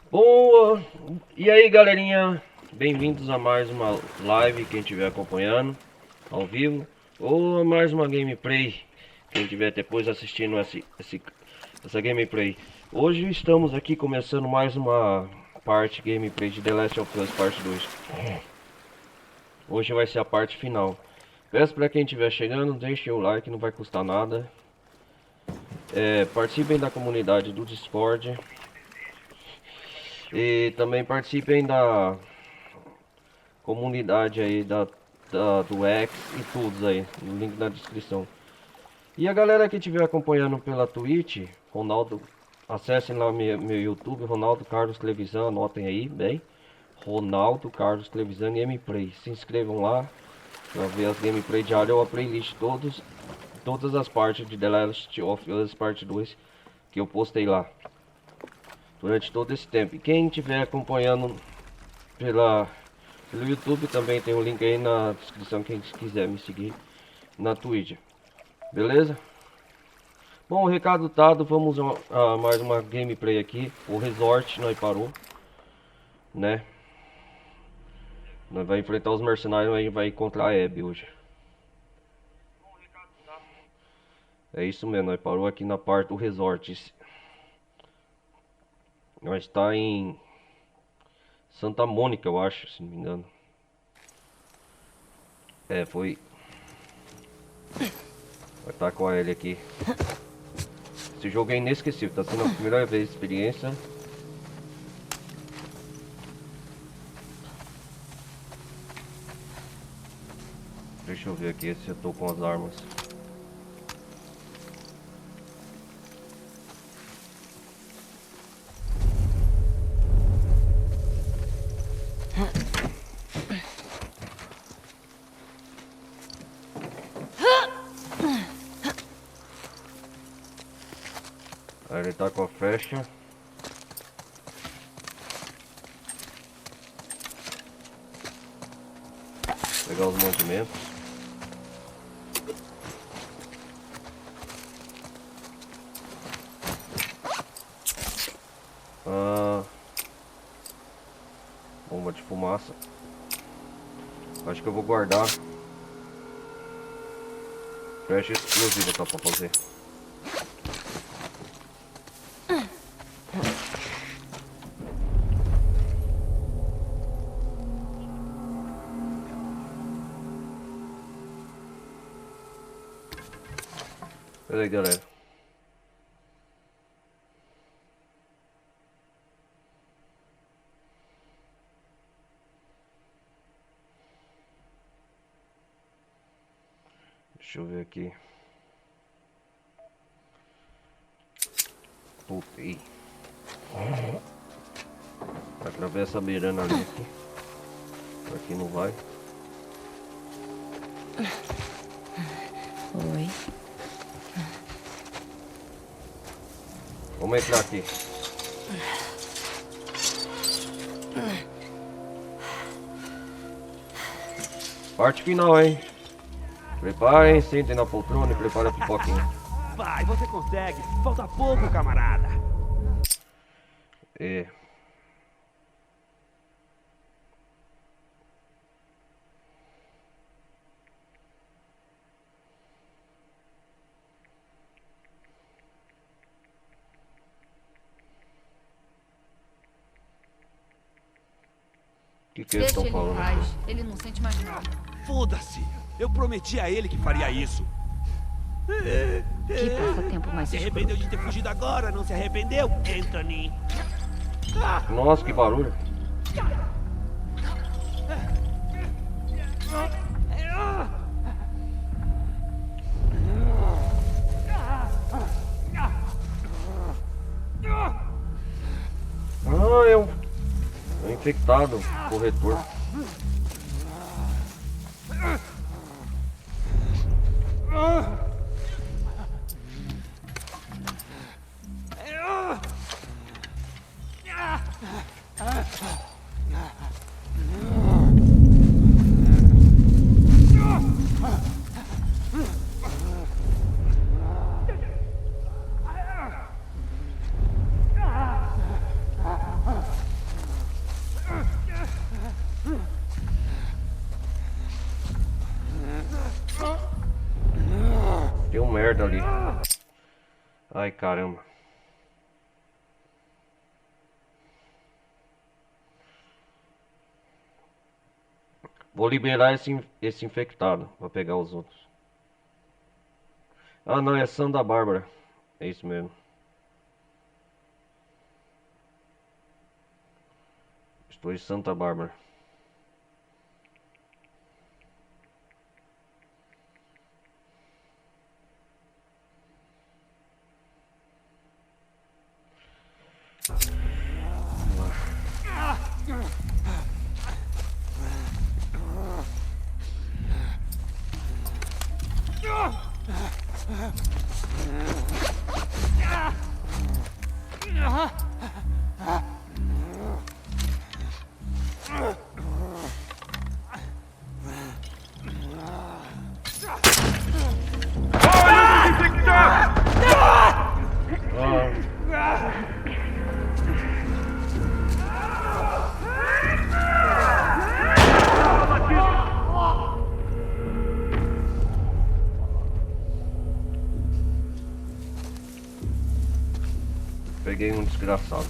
Boa! E aí, galerinha? Bem-vindos a mais uma live, quem estiver acompanhando ao vivo, ou a mais uma gameplay, quem estiver depois assistindo essa gameplay. Hoje estamos aqui começando mais uma parte gameplay de The Last of Us Parte 2. Hoje vai ser a parte final. Peço para quem estiver chegando, deixem o like, não vai custar nada. Participem da comunidade do Discord. E também participem da comunidade aí do X e todos aí, no link na descrição. E a galera que estiver acompanhando pela Twitch, Ronaldo, acessem lá meu YouTube, Ronaldo Carlos Televisão, anotem aí, bem, Ronaldo Carlos Televisão e Gameplay. Se inscrevam lá para ver as gameplay diárias ou a playlist todas as partes de The Last of Us Part 2 que eu postei lá durante todo esse tempo. E quem estiver acompanhando pelo YouTube também tem um link aí na descrição, quem quiser me seguir na Twitch. Beleza? Bom, o recado dado, vamos a mais uma gameplay aqui. O resort nós parou, né? Nós vai enfrentar os mercenários e vai encontrar a Abby hoje. É isso mesmo, nós parou aqui na parte do resort. Nós está em Santa Mônica, eu acho, se não me engano. Foi. Vai estar com a Ellie aqui. Esse jogo é inesquecível, tá sendo a primeira vez experiência. Deixa eu ver aqui se eu tô com as armas. Aí ele tá com a flecha. Pegar os mantimentos. Bomba de fumaça. Acho que eu vou guardar. Flecha explosiva tá pra fazer. Beleza, galera. Deixa eu ver aqui. Voltei. Atravessa a beirana ali aqui. Por aqui não vai. Oi. Vamos entrar aqui. Parte final, hein? Preparem, sentem na poltrona e preparem a pipoquinha. Vai, você consegue. Falta pouco, camarada. É. O que eles Deixa estão ele em falando paz. aqui? Ele não sente mais nada. Foda-se. Eu prometi a ele que faria isso. Que passatempo mais Se escroto. arrependeu de ter fugido agora, não se arrependeu, Anthony? Nossa, que barulho. Ah, é um infectado, corretor. merda ali. Ai, caramba. Vou liberar esse infectado pra pegar os outros. Ah, não, é Santa Bárbara. É isso mesmo. Estou em Santa Bárbara. Peguei um desgraçado.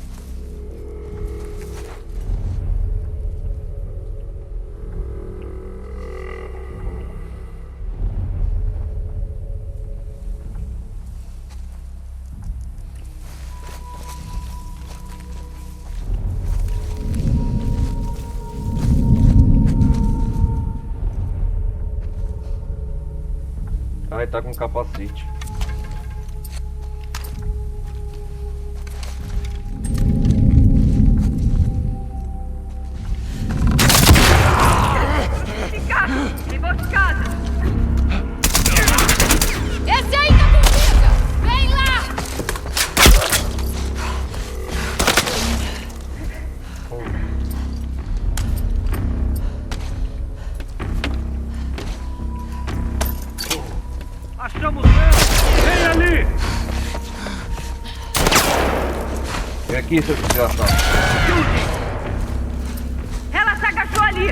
Ai, tá com capacete. Emboscada! Esse aí tá com vida! Vem lá! Achamos ela! Vem ali! Vem aqui, seu desgraçado. Ela se agachou ali!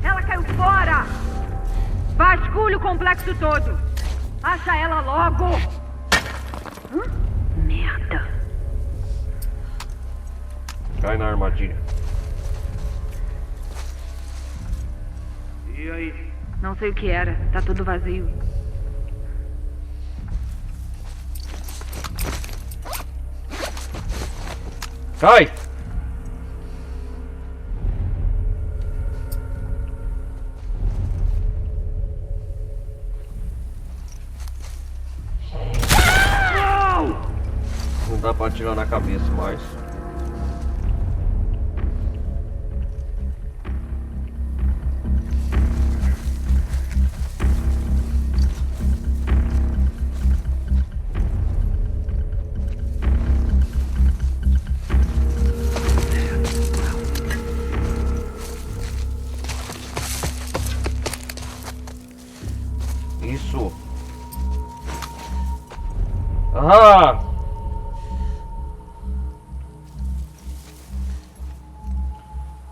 Ela caiu fora! Vasculhe o complexo todo! Acha ela logo! Merda! Cai na armadilha. E aí? Não sei o que era, tá tudo vazio. Cai! Não dá pra atirar na cabeça mais. Isso. Ah!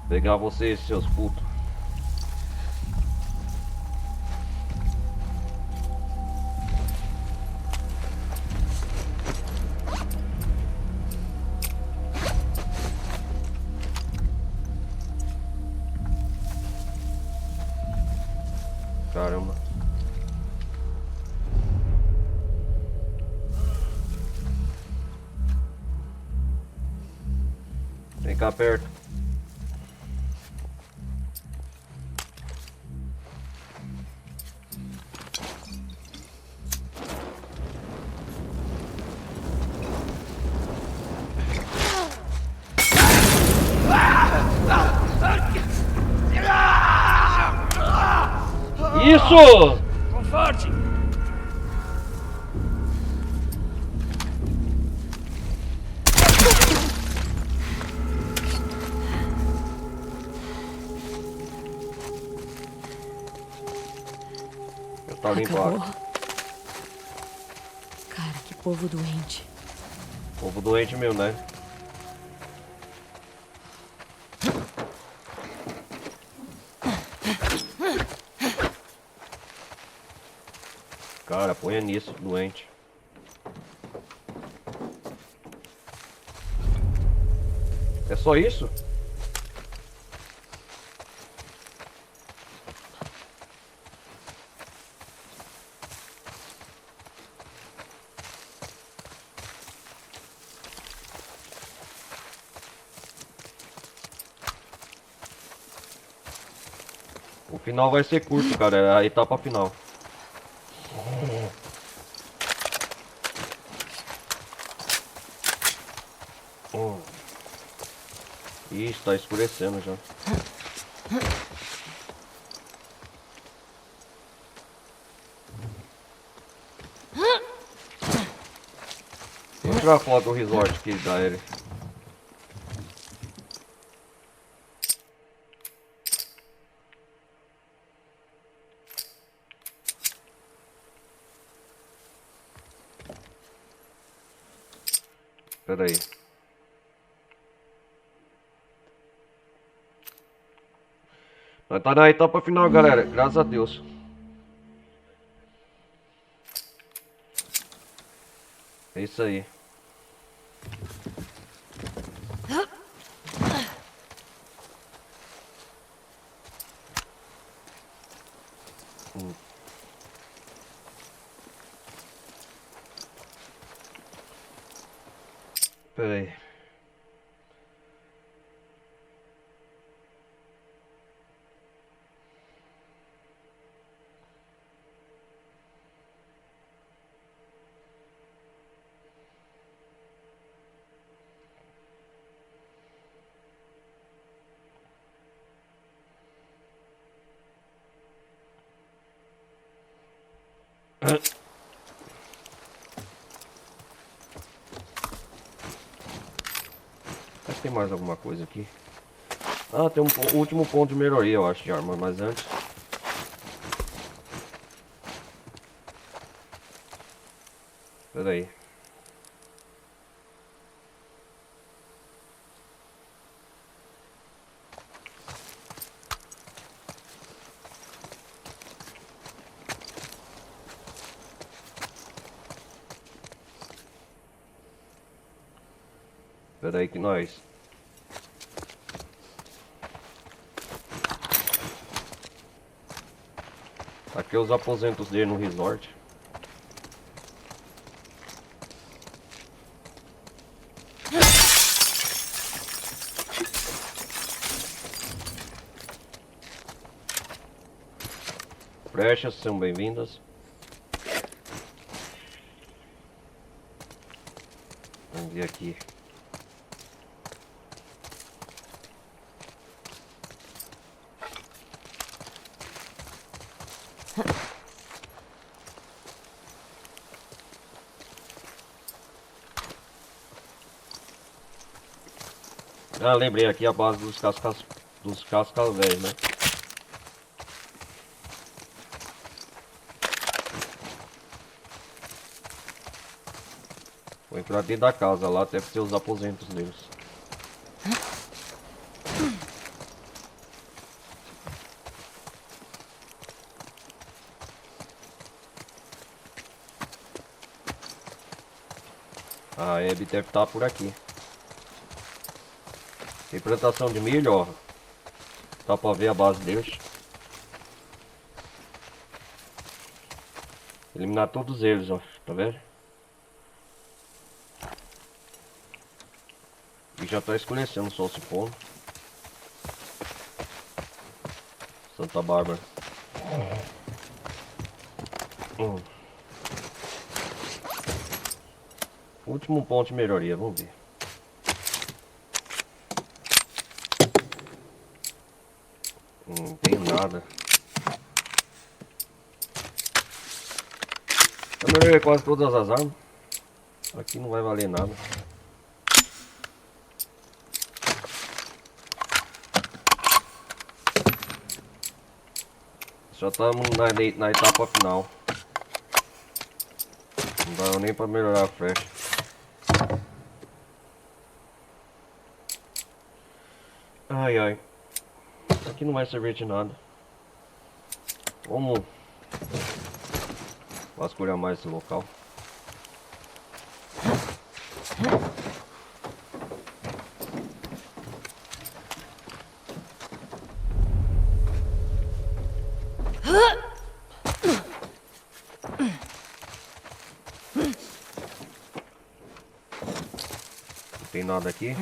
Pegar vocês, seus putos. Caramba. Vem cá perto. Isso! Conforte! Tá limpo. Acabou. Cara, que Povo doente. Povo doente mesmo, né? Cara, põe nisso, doente. É só isso? O final vai ser curto, cara, é a etapa final. Ih, está escurecendo já. Vou tirar a foto do resort aqui da ele. Pera aí. Nós tá na etapa final, galera. Graças a Deus. É isso aí. Pera aí. Será que tem mais alguma coisa aqui? Ah, tem um último ponto de melhoria, eu acho, de arma, mas antes... Pera aí. Pera aí que nós... Aqui é os aposentos dele no resort. Brechas são bem-vindas. Vamos ver aqui. Ah, lembrei aqui a base dos cascas velhos, né? Vou entrar dentro da casa lá, deve ser os aposentos deles. A Abby deve estar por aqui. Tem plantação de milho, ó. Dá pra ver a base deles. Eliminar todos eles, ó. Tá vendo? E já tá escurecendo o sol se pondo. Santa Bárbara. Último ponto de melhoria, vamos ver. Não tenho nada. Eu melhorei quase todas as armas. Aqui não vai valer nada. Já estamos na etapa final. Não dá nem pra melhorar a flecha. Ai ai. Aqui não vai servir de nada. Vamos vasculhar mais esse local. Não tem nada aqui.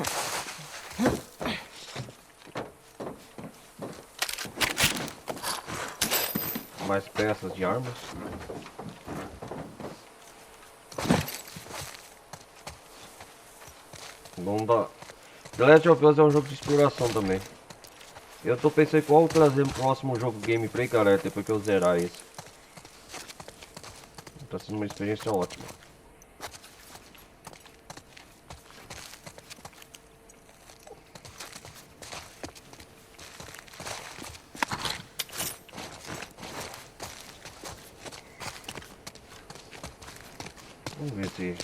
Mais peças de armas. Não dá. The Last of Us é um jogo de exploração também. Eu tô pensando qual trazer o próximo jogo gameplay, cara, depois que eu zerar esse. Tá sendo uma experiência ótima. Vamos ver se...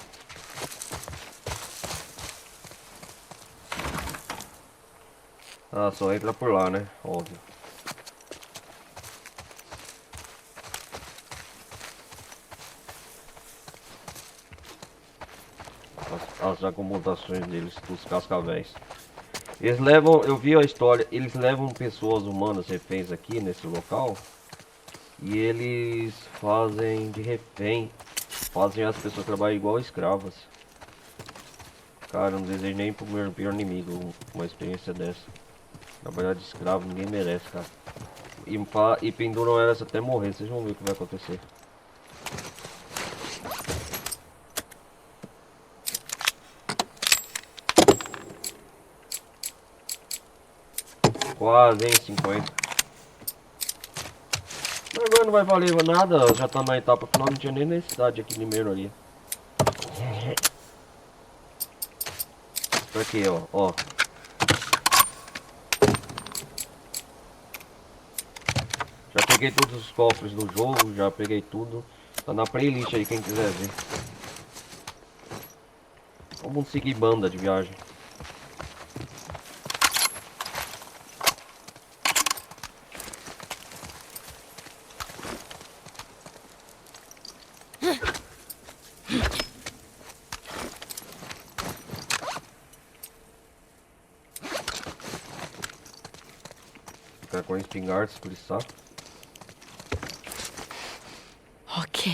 Ah, só entra por lá, né? Óbvio. As acomodações deles, dos cascavéis. Eles levam, eu vi a história, eles levam pessoas humanas reféns aqui nesse local. E eles fazem de refém. Fazem as pessoas trabalhar igual escravas. Cara, não desejo nem pro meu pior inimigo uma experiência dessa. Trabalhar de escravo ninguém merece, cara. E penduram elas até morrer, vocês vão ver o que vai acontecer. Quase, hein, 50. Mas agora não vai valer nada, já tá na etapa final, não tinha nem necessidade aqui de melhoria. Aqui, ó. Já peguei todos os cofres do jogo, já peguei tudo. Tá na playlist aí, quem quiser ver. Vamos seguir banda de viagem. Ficar com espingarda, escureçar. Ok.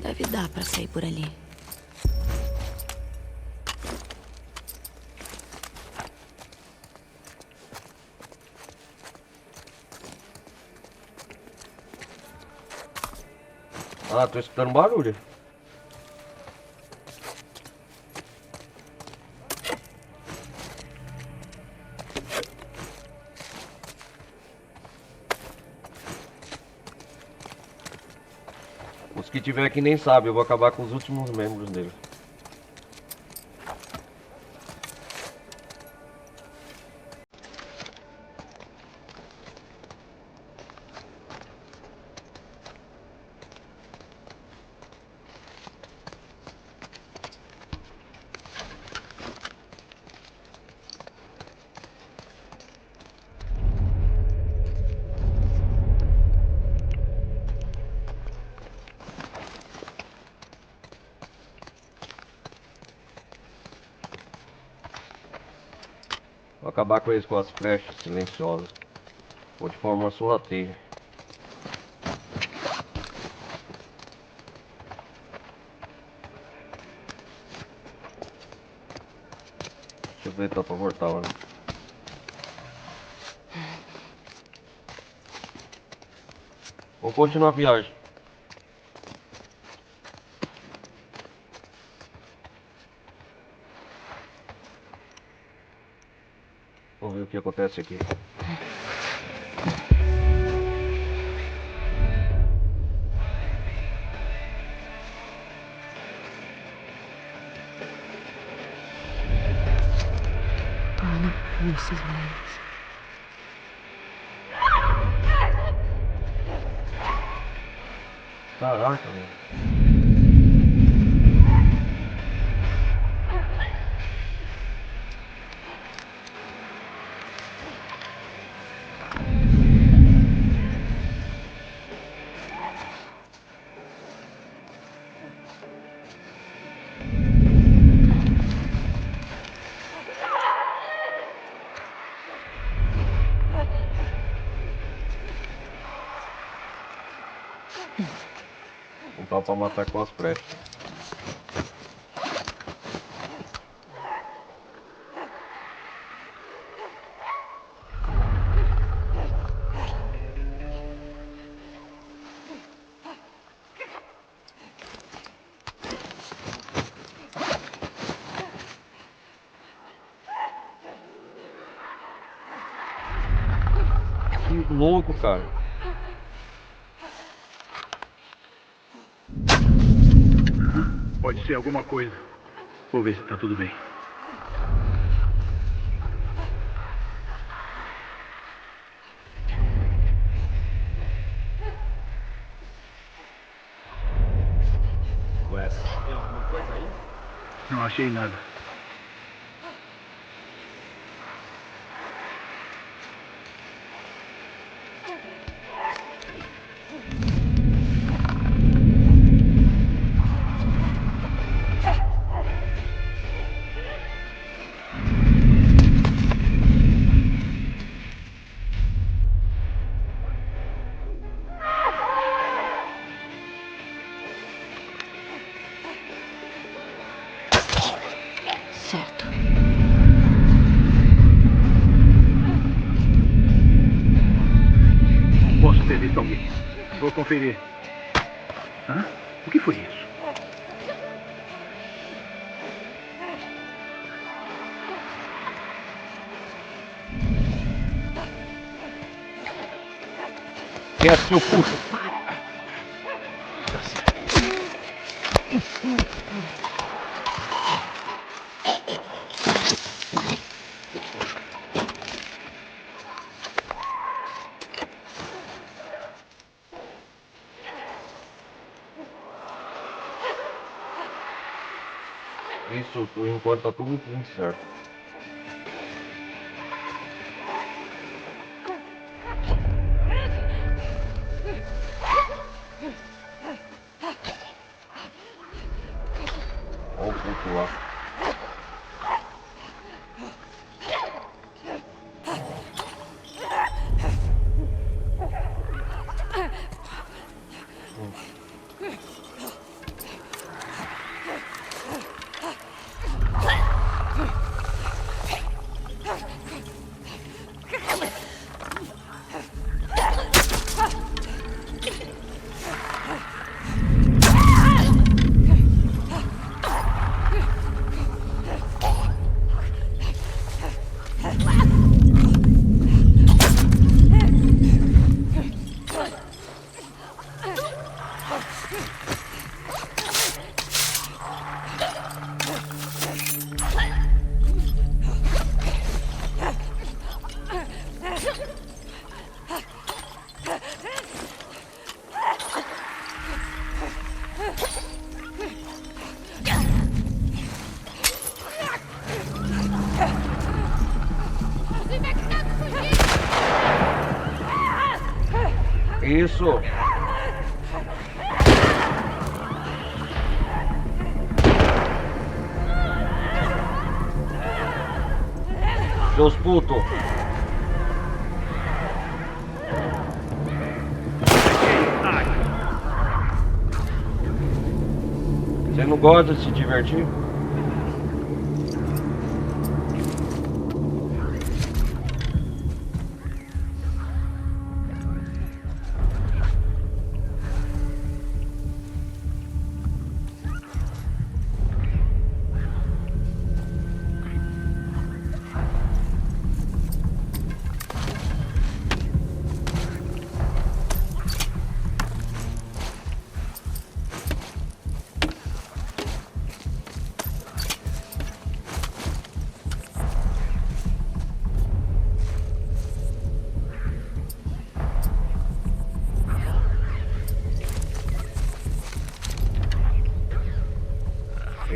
Deve dar pra sair por ali. Ah, tô escutando barulho. Os que tiver aqui nem sabem, eu vou acabar com os últimos membros dele. Vou acabar com eles com as flechas silenciosas. Ou de forma sorrateira. Deixa eu ver se dá pra voltar lá. Vamos continuar a viagem. Vamos ver o que acontece aqui. Esses velhos. Caraca, velho. Não dá pra matar com as flechas. Que louco, cara. Pode ser alguma coisa. Vou ver se tá tudo bem. Wes, tem alguma coisa aí? Não achei nada. Certo. Posso ter visto alguém. Vou conferir. Hã? O que foi isso? Quem é seu puto? Tá certo. Isso, por enquanto tá tudo certo. Olha o puto lá. Isso. Seus putos. Você não gosta de se divertir?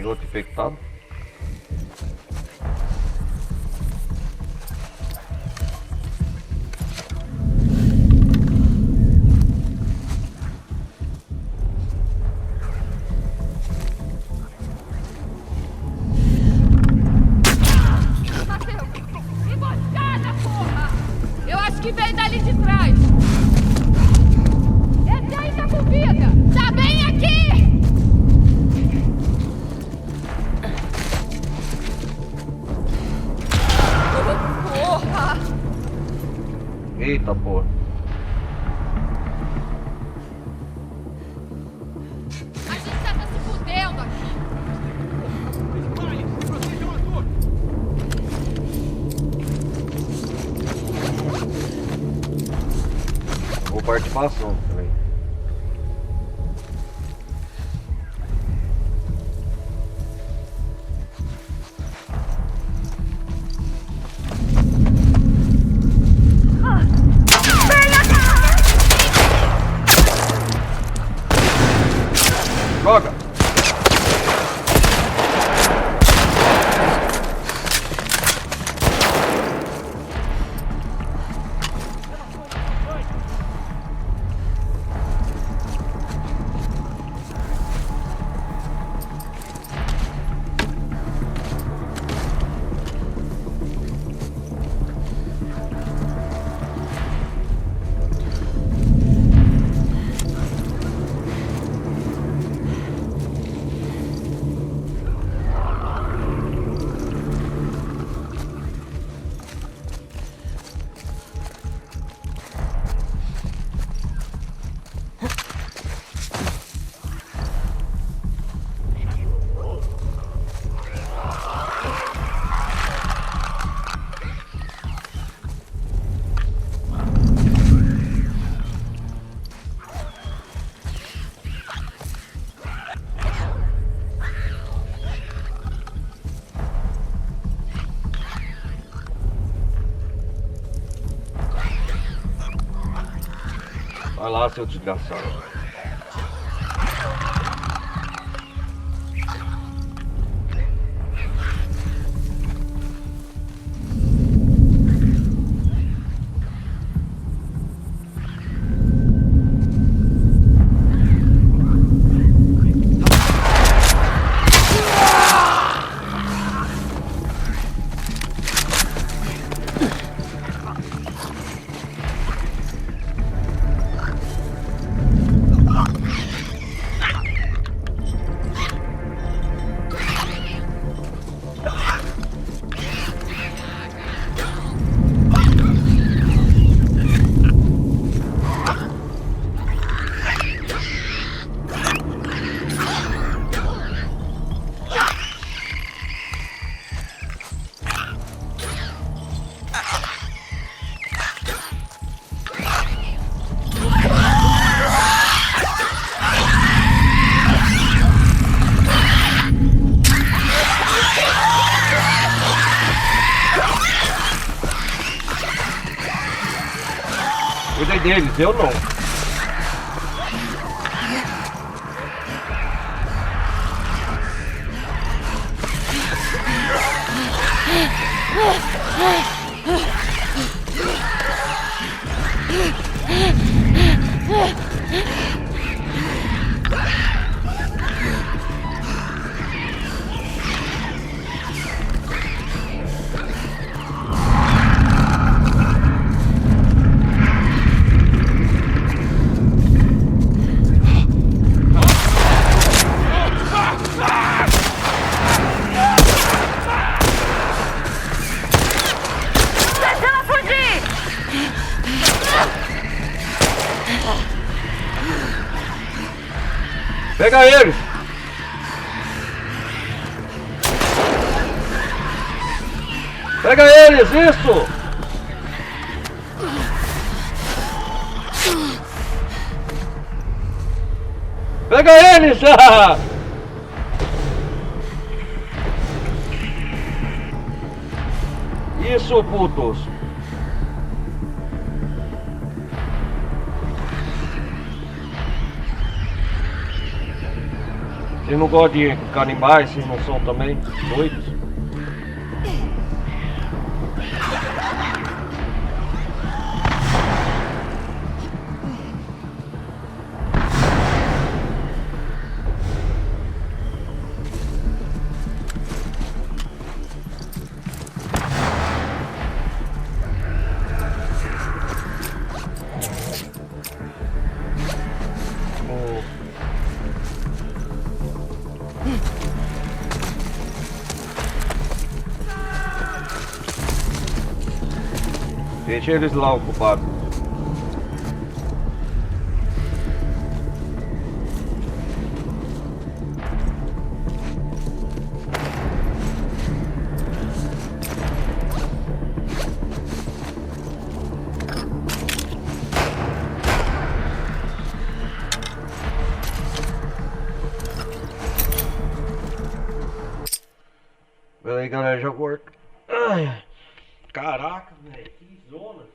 outro infectado. Emboscada, porra! Eu acho que vem dali de trás. Esse aí tá com vida! Tá bem aqui! Porra! Eita porra. A gente tá se fudendo aqui. Vou partir pra ação também. Joga! Vai lá, seu desgraçado. Cuidei deles, eu não. Pega eles! Pega eles, isso! Pega eles! Isso, putos! Vocês não gostam de canibais? Vocês não são também doidos? Deixa eles lá ocupados. Peraí, galera, já vou. Ai, caraca, velho, que zona.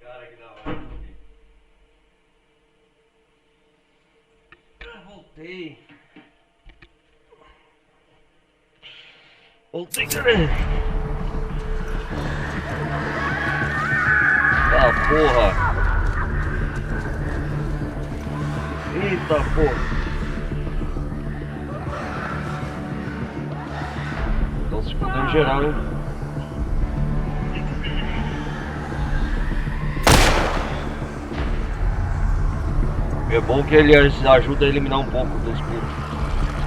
Cara, que da hora. Voltei. Voltei, galera. Ah, porra. Eita, porra. Estão se fudendo geral, hein? É bom que ele ajuda a eliminar um pouco dos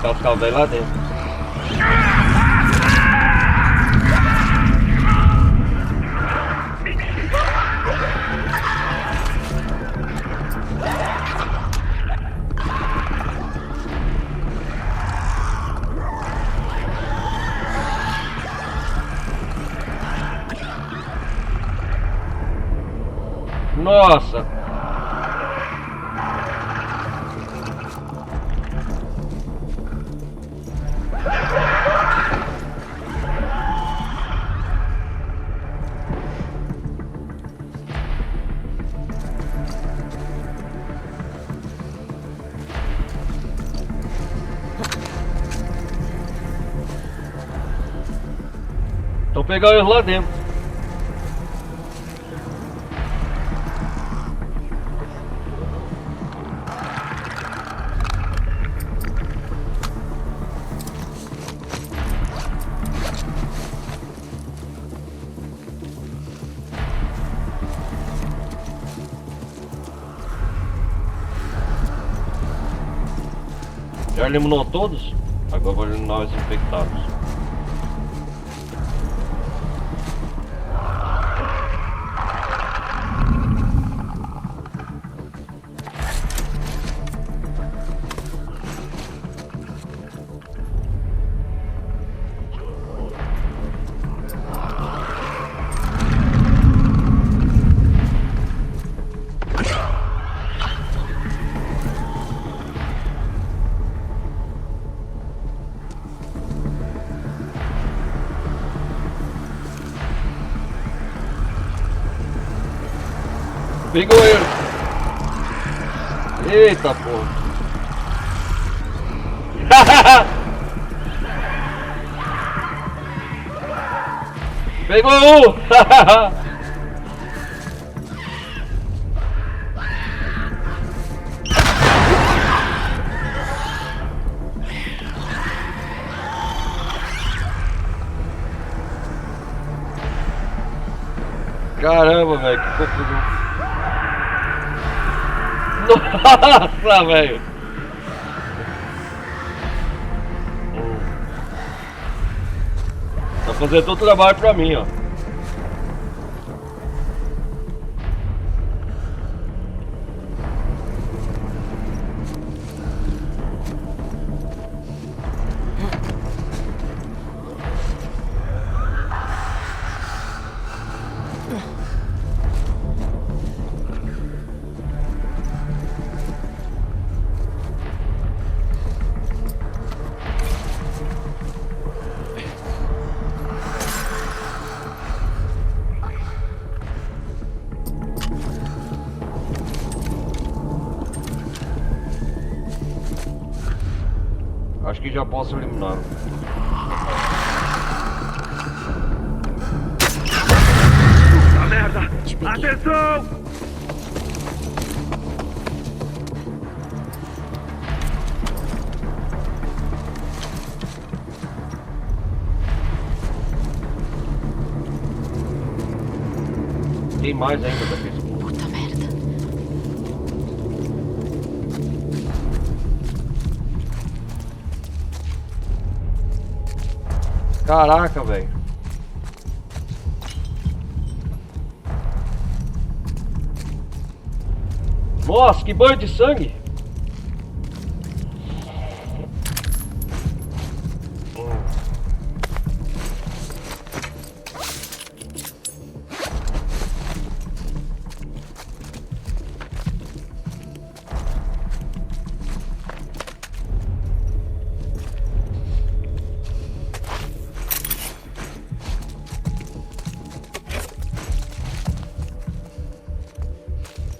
cascavéis lá dentro. Nossa! Estão pegando eles lá dentro. Já eliminou todos? Agora vou eliminar os infectados. Pegou ele. Eita porra. Pegou um! Caramba, velho, que confusão. Nossa, velho. Tá fazendo todo o trabalho pra mim, ó. Acho que já posso eliminar. A merda! Te peguei. Atenção! Tem mais ainda da Facebook. Puta merda. Caraca, velho. Nossa, que banho de sangue.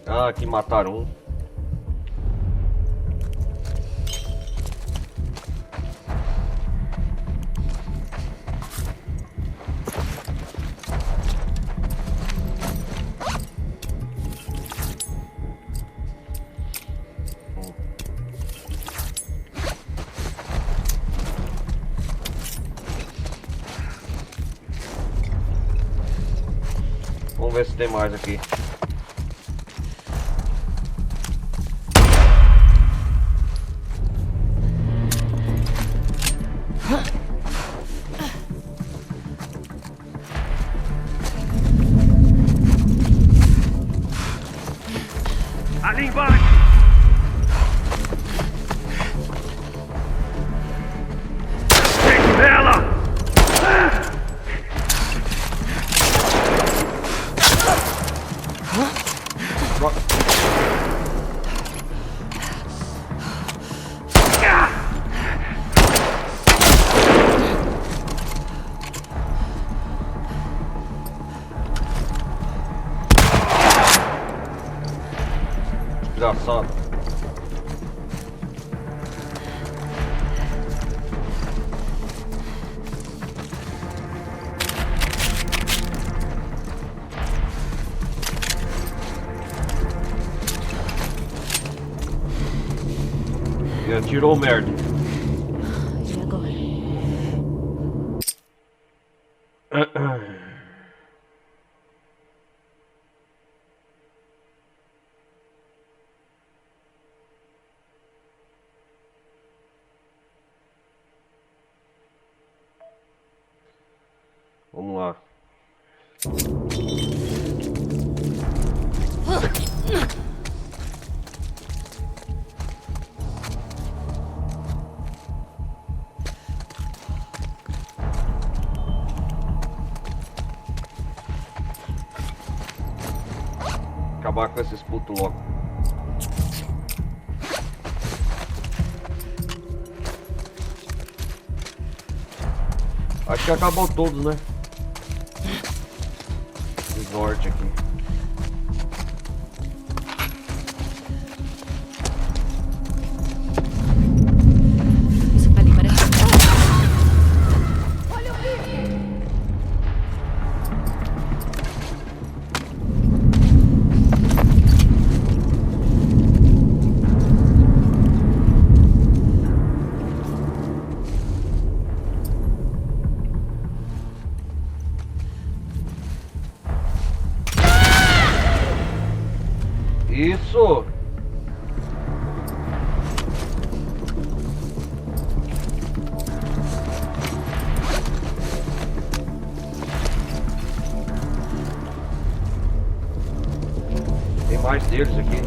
Ah, aqui mataram um. Vamos ver se tem mais aqui. Ali embaixo! Gente nela! Desgraçado. E atirou o merda. E agora? Vamos lá. Acabar com esses putos logo. Acho que acabou todos, né? Resort aqui. mais deles aqui.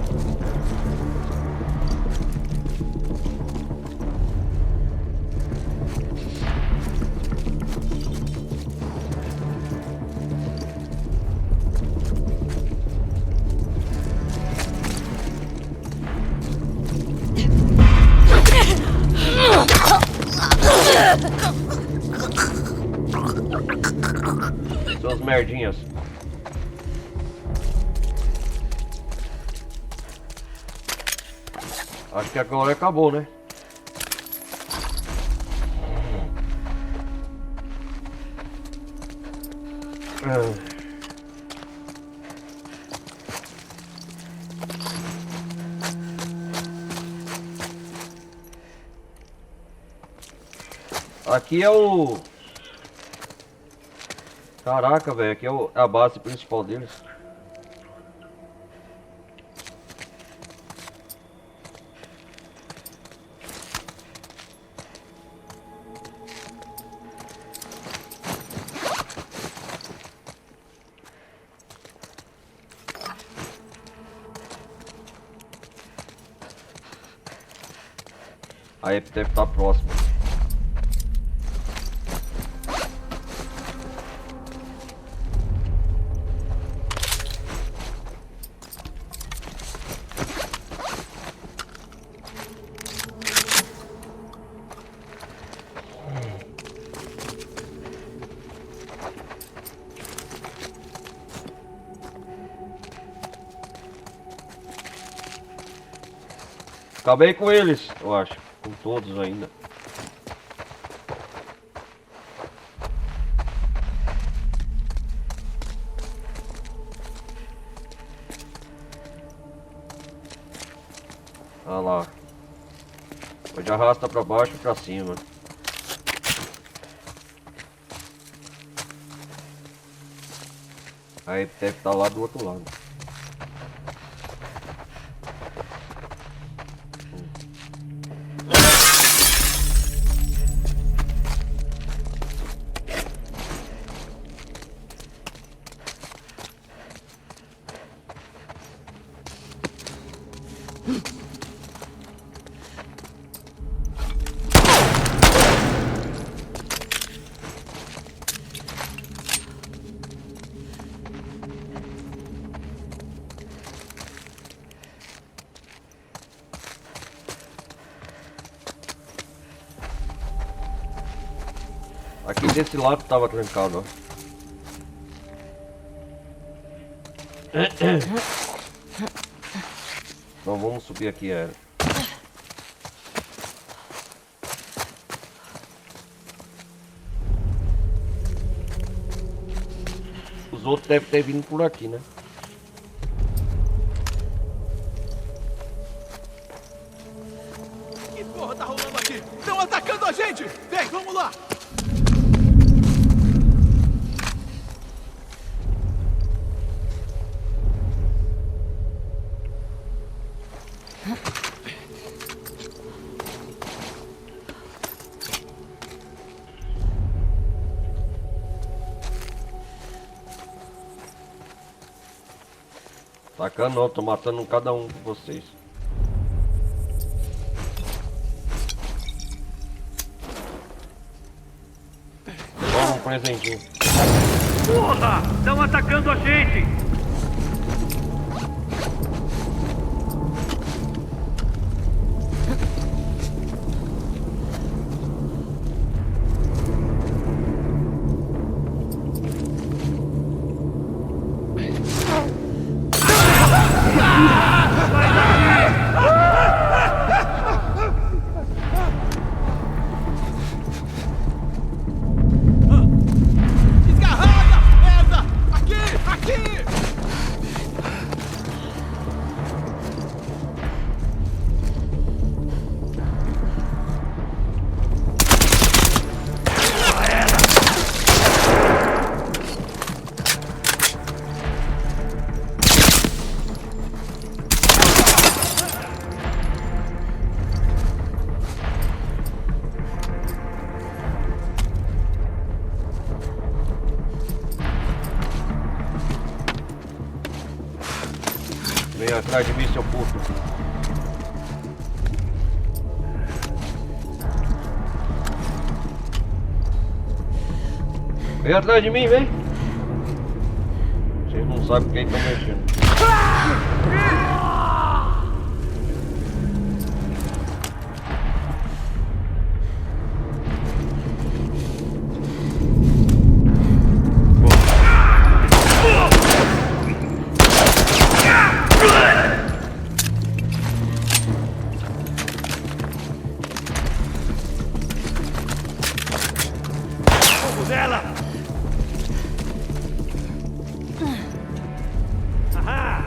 Suas merdinhas. Acho que agora acabou, né? Aqui é o... Caraca, velho, aqui é a base principal deles. Aí deve estar próximo. Acabei com eles, eu acho. Com todos ainda. Olha lá. Pode arrasta pra baixo e pra cima. Aí deve estar lá do outro lado. Aqui desse lado tava trancado, ó. Então vamos subir aqui, era. Os outros devem ter vindo por aqui, né? Que porra tá rolando aqui? Estão atacando a gente! Vem, vamos lá! Atacando não, tô matando cada um de vocês. Toma um presentinho. Porra! Estão atacando a gente! Desgarrada! Merda! Aqui! Aqui! atrás de mim, seu puto. Vem atrás de mim, vem. Vocês não sabem quem tá mexendo. Fogo nela! Ahá!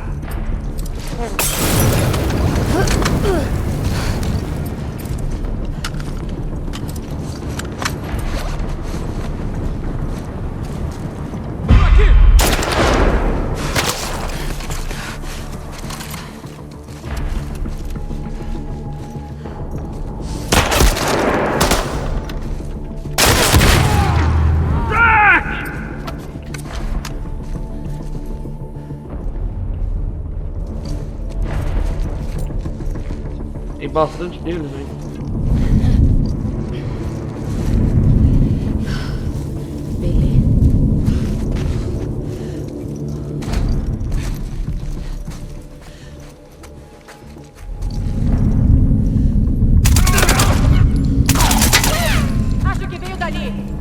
Tem bastante deles aí. Billy. Acho que veio dali.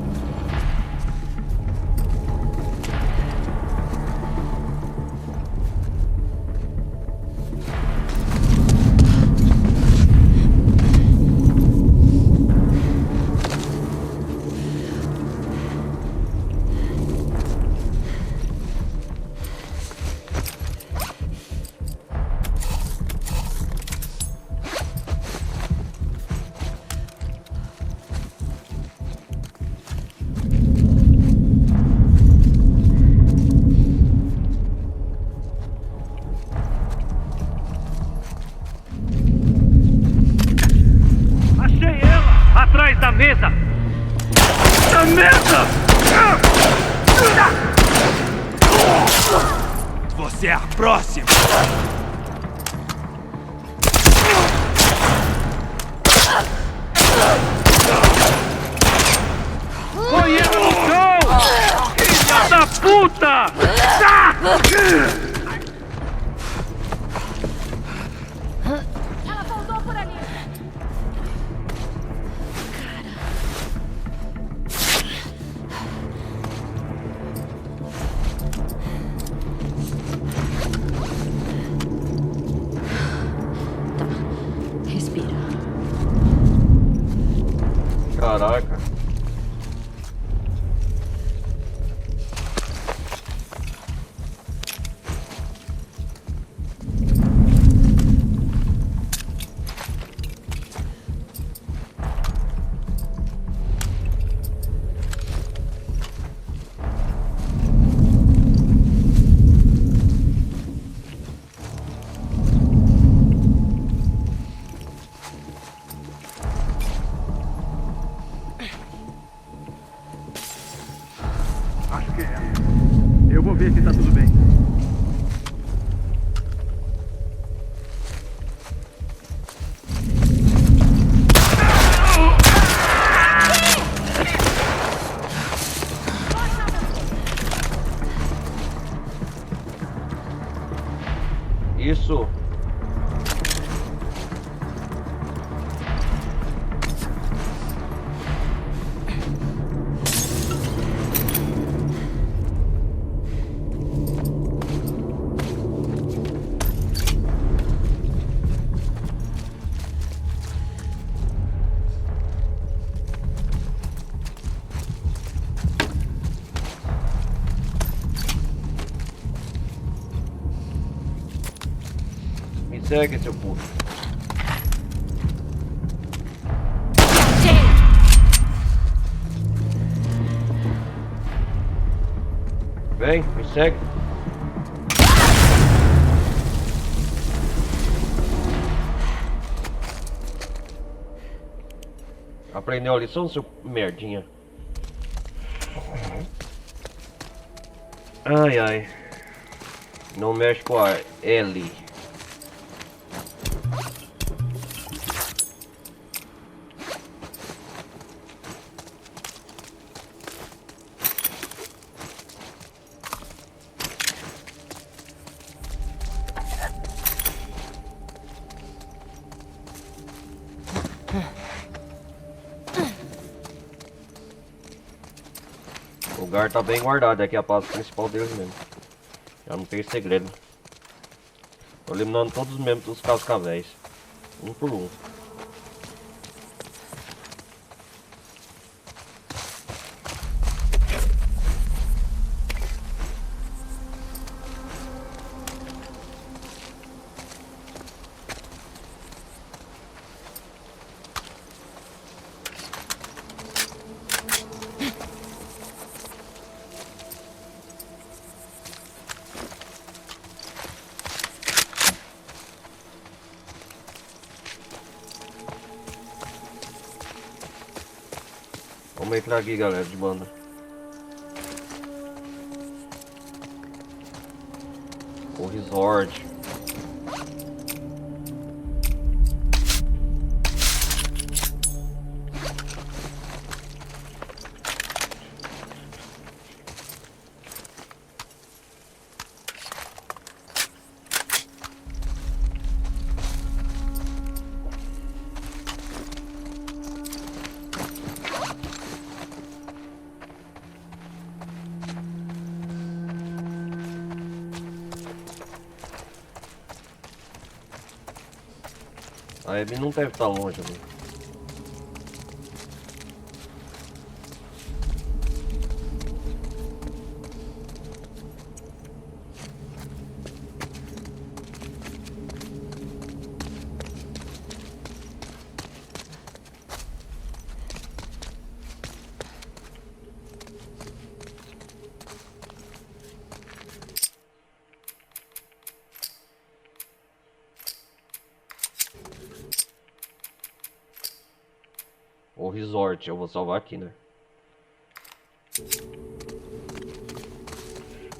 Achei ela! Atrás da mesa! Da mesa! Você é a próxima! Põe ela no chão! Filha da puta! Ela voltou por ali. Respira. Caraca. Acho que é ela. Eu vou ver se tá tudo bem. Isso. Me segue, seu puto. Vem, me segue. Aprendeu a lição, seu merdinha? Ai, ai. Não mexe com a Ellie. lugar tá bem guardado, aqui é a base principal deles mesmo. Já não tem segredo. Tô eliminando todos os membros dos cascavéis. Um por um. Vamos entrar aqui, galera, de banda. O resort. A Abby não deve estar longe ali. O resort, eu vou salvar aqui, né?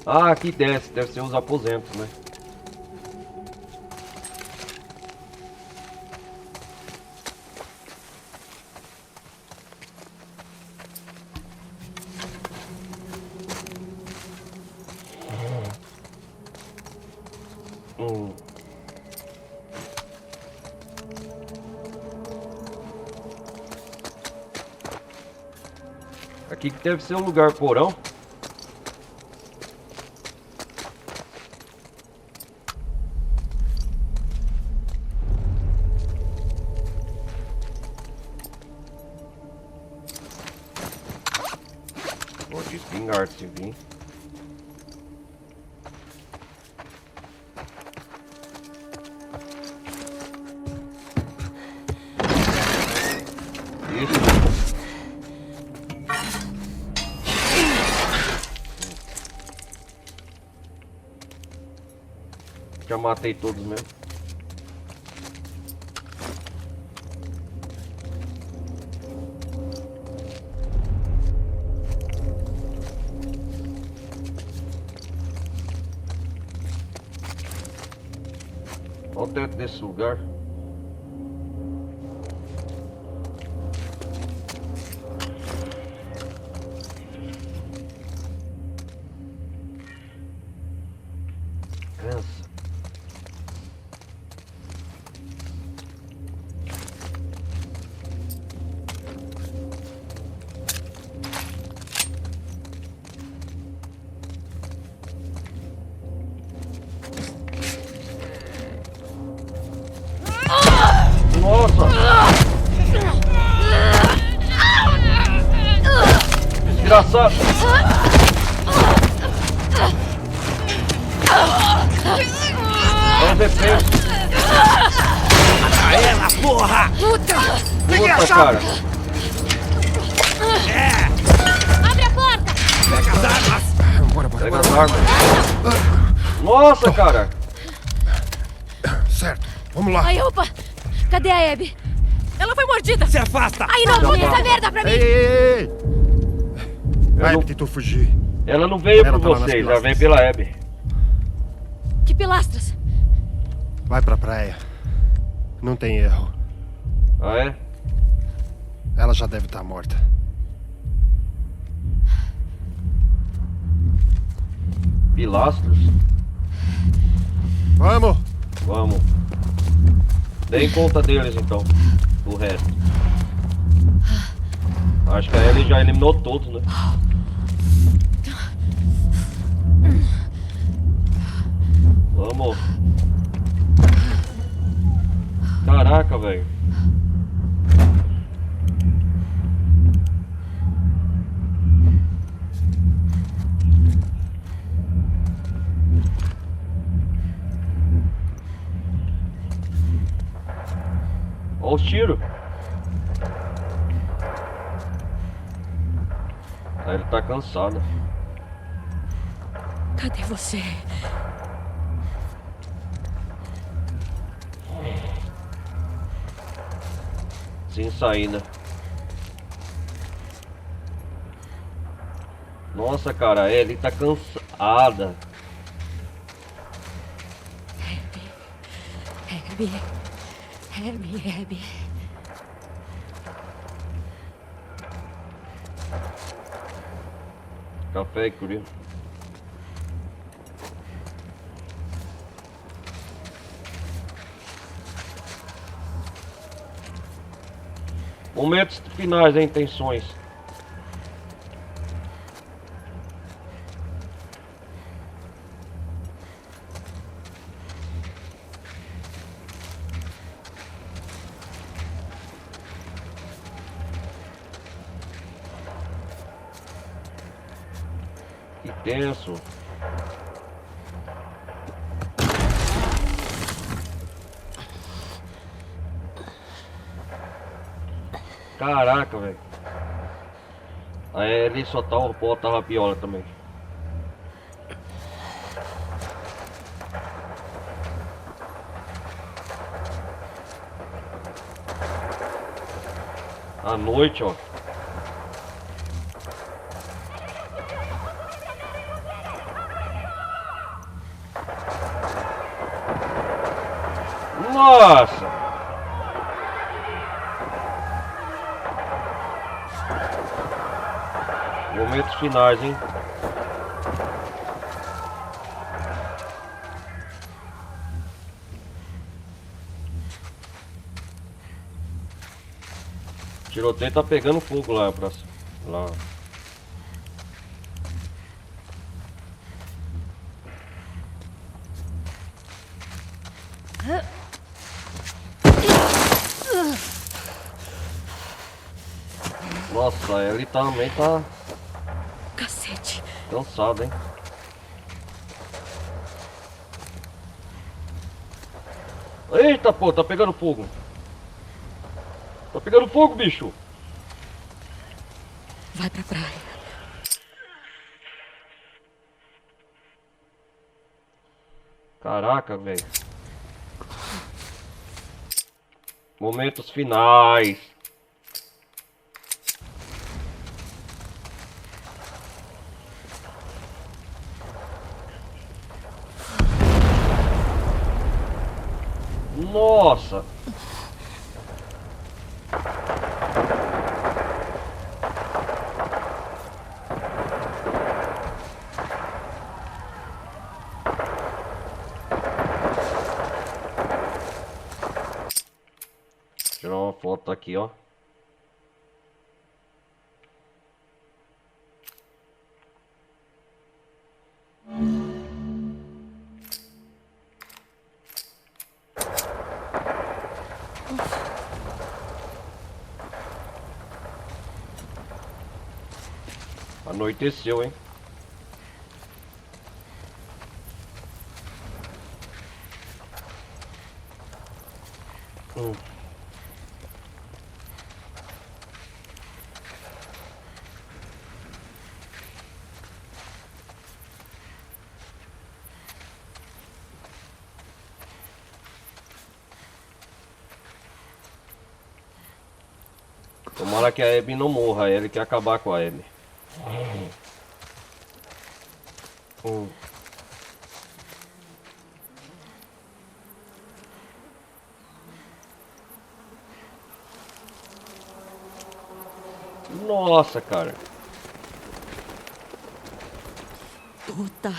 Ah, aqui desce, deve ser os aposentos, né? Aqui que deve ser o lugar porão. Vou de espingarda se vir. Isso. Já matei todos mesmo. Olha o teto desse lugar. Cansa. Nossa! Desgraçado! Vamos ver peso. Mata ela, porra! Puta, cara! Abre a porta! Pega as armas! Pega as armas. Nossa, cara! Certo, vamos lá. Ai, opa! Cadê a Abby? Ela foi mordida! Se afasta! Ai, não, conta essa merda pra mim! Ei! A não- Abby tentou fugir. Ela não veio Ela por tá lá nas vocês, ela veio pilastras. pela Abby. Que pilastras? Vai pra praia. Não tem erro. Ah, é? Ela já deve estar morta. Pilastros? Vamos! Vamos. Deem conta deles então. Do resto. Acho que a Ellie já eliminou todos, né? Vamos. Caraca, velho. Olha os tiros. Aí ele tá cansado. Cadê você? Sem saída. Nossa, cara, ele tá cansada. Abby. Café e crio. Momentos finais e intenções. Que tenso. Caraca, velho. Aí ele só tá o pó, tava piola também. À noite, ó. Nossa! Momentos finais, hein? O tiroteio tá pegando fogo lá pra lá. Nossa, ele também tá Cacete. cansado, hein? Eita, pô, tá pegando fogo. Tá pegando fogo, bicho. Vai pra praia. Caraca, velho. Momentos finais. Nossa. Tirar uma foto aqui, ó. Anoiteceu, hein? Tomara que a Abby não morra, ele quer acabar com a Abby. Nossa, cara. Puta.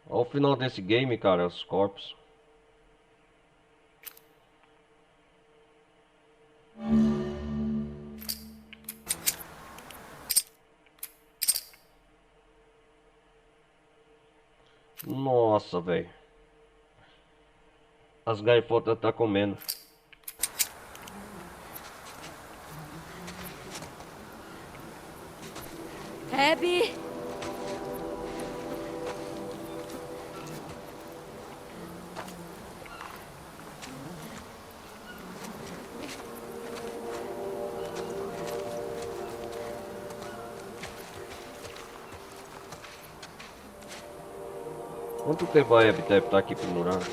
Olha o final desse game, cara, os corpos. Nossa, velho. As gaifotas tá comendo. Abby! Quanto tempo a Abby deve estar aqui pendurada?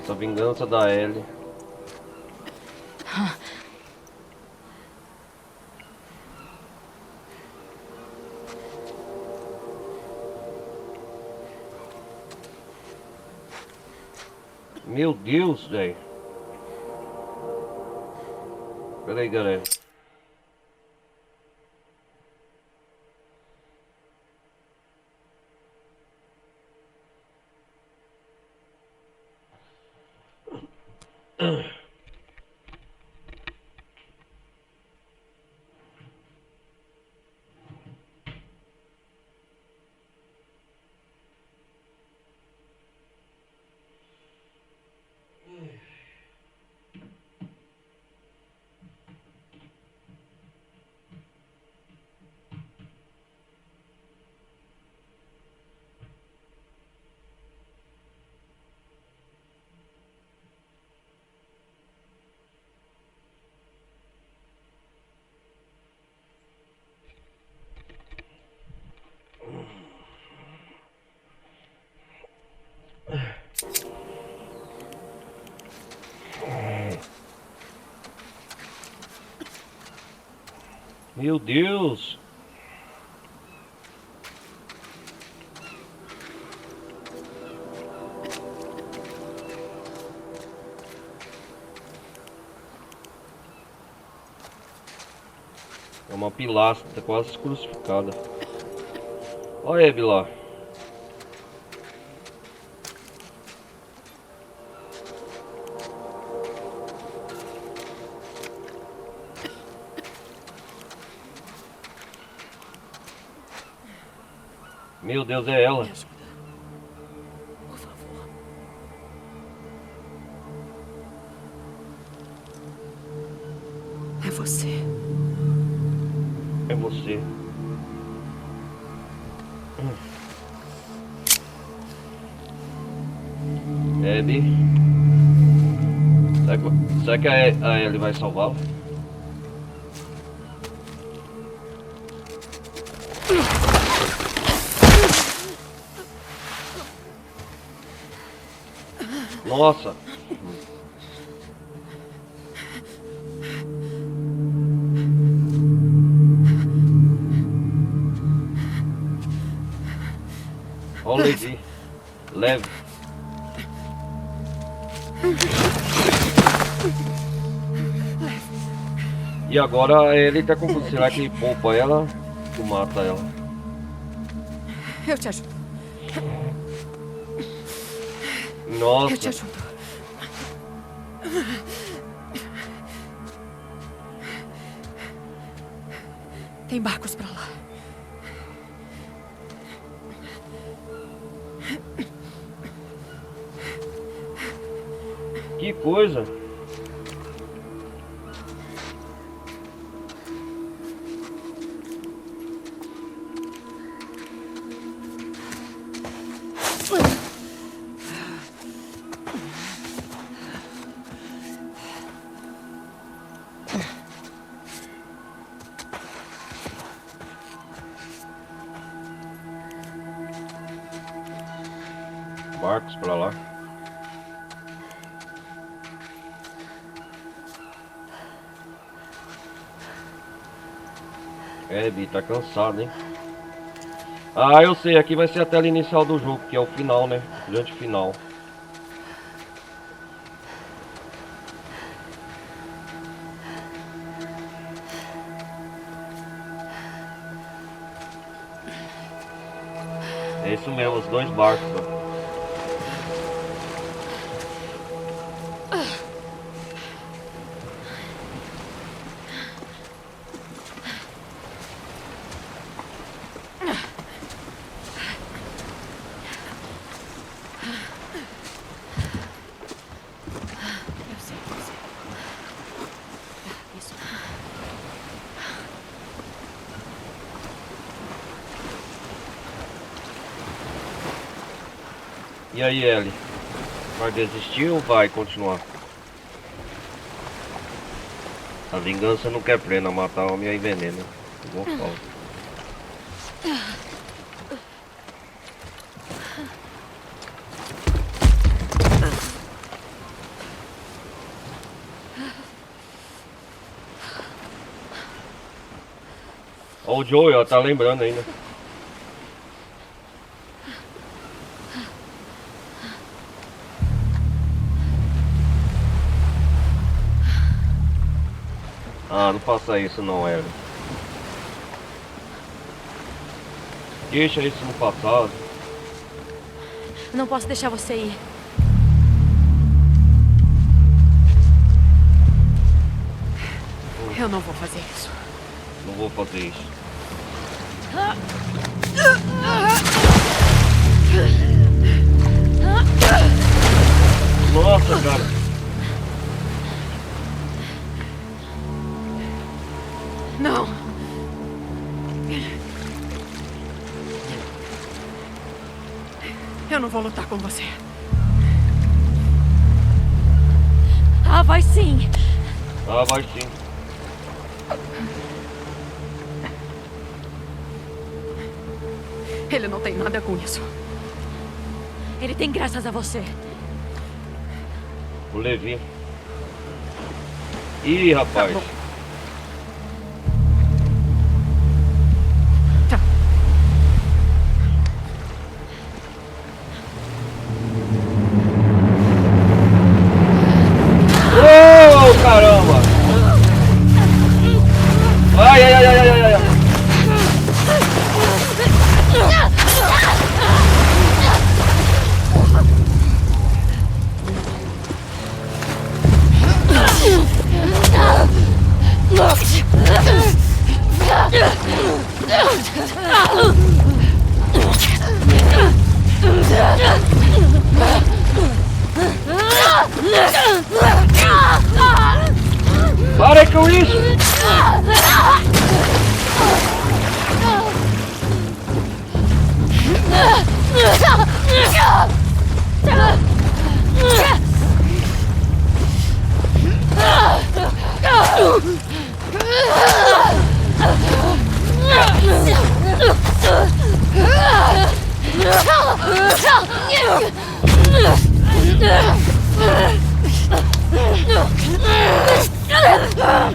Essa vingança da Ellie. Meu Deus, velho. Pera aí, galera. Meu Deus. É uma pilastra, tá quase crucificada. Olha a Abby lá. Meu Deus, é ela. Me ajuda. Por favor. É você. É você. Abby. Será que a Ellie vai salvá-la? Nossa. Olha o Levi. Leve. E agora ele tá com... Será que poupa ela ou mata ela? Eu te ajudo. Nossa. Eu te ajudo. Tem barcos pra lá. Que coisa. Barcos pra lá. Abby tá cansado, hein? Ah, eu sei, aqui vai ser a tela inicial do jogo, que é o final, né? O grande final. isso mesmo, os 2 barcos. Ó. E aí, Ellie? Vai desistir ou vai continuar? A vingança não quer pena, matar homem é veneno. Igual fala. Ó, o Joey, ó, tá lembrando ainda. Ah, não faça isso não, Ellie. Deixa isso no passado. Não posso deixar você ir. Eu não vou fazer isso. Não vou fazer isso. Nossa, cara. Não. Eu não vou lutar com você. Ah, vai sim. Ah, vai sim. Ele não tem nada com isso. Ele tem graças a você. O Levi. Ih, rapaz. Tá bom. Tá. Oh, caramba! Ai, ai, ai, ai, ai, ai, ai. Para com isso!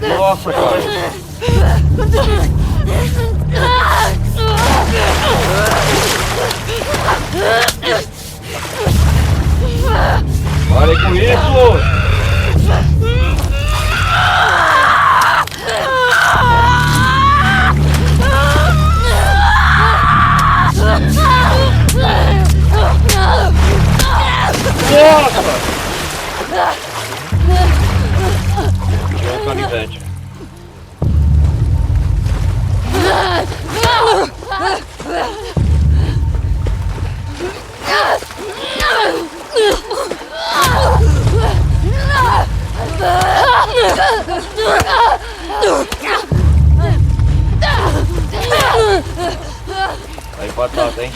Nossa, cara. Pare com isso! Nossa! É um canivete. Aí batata, hein?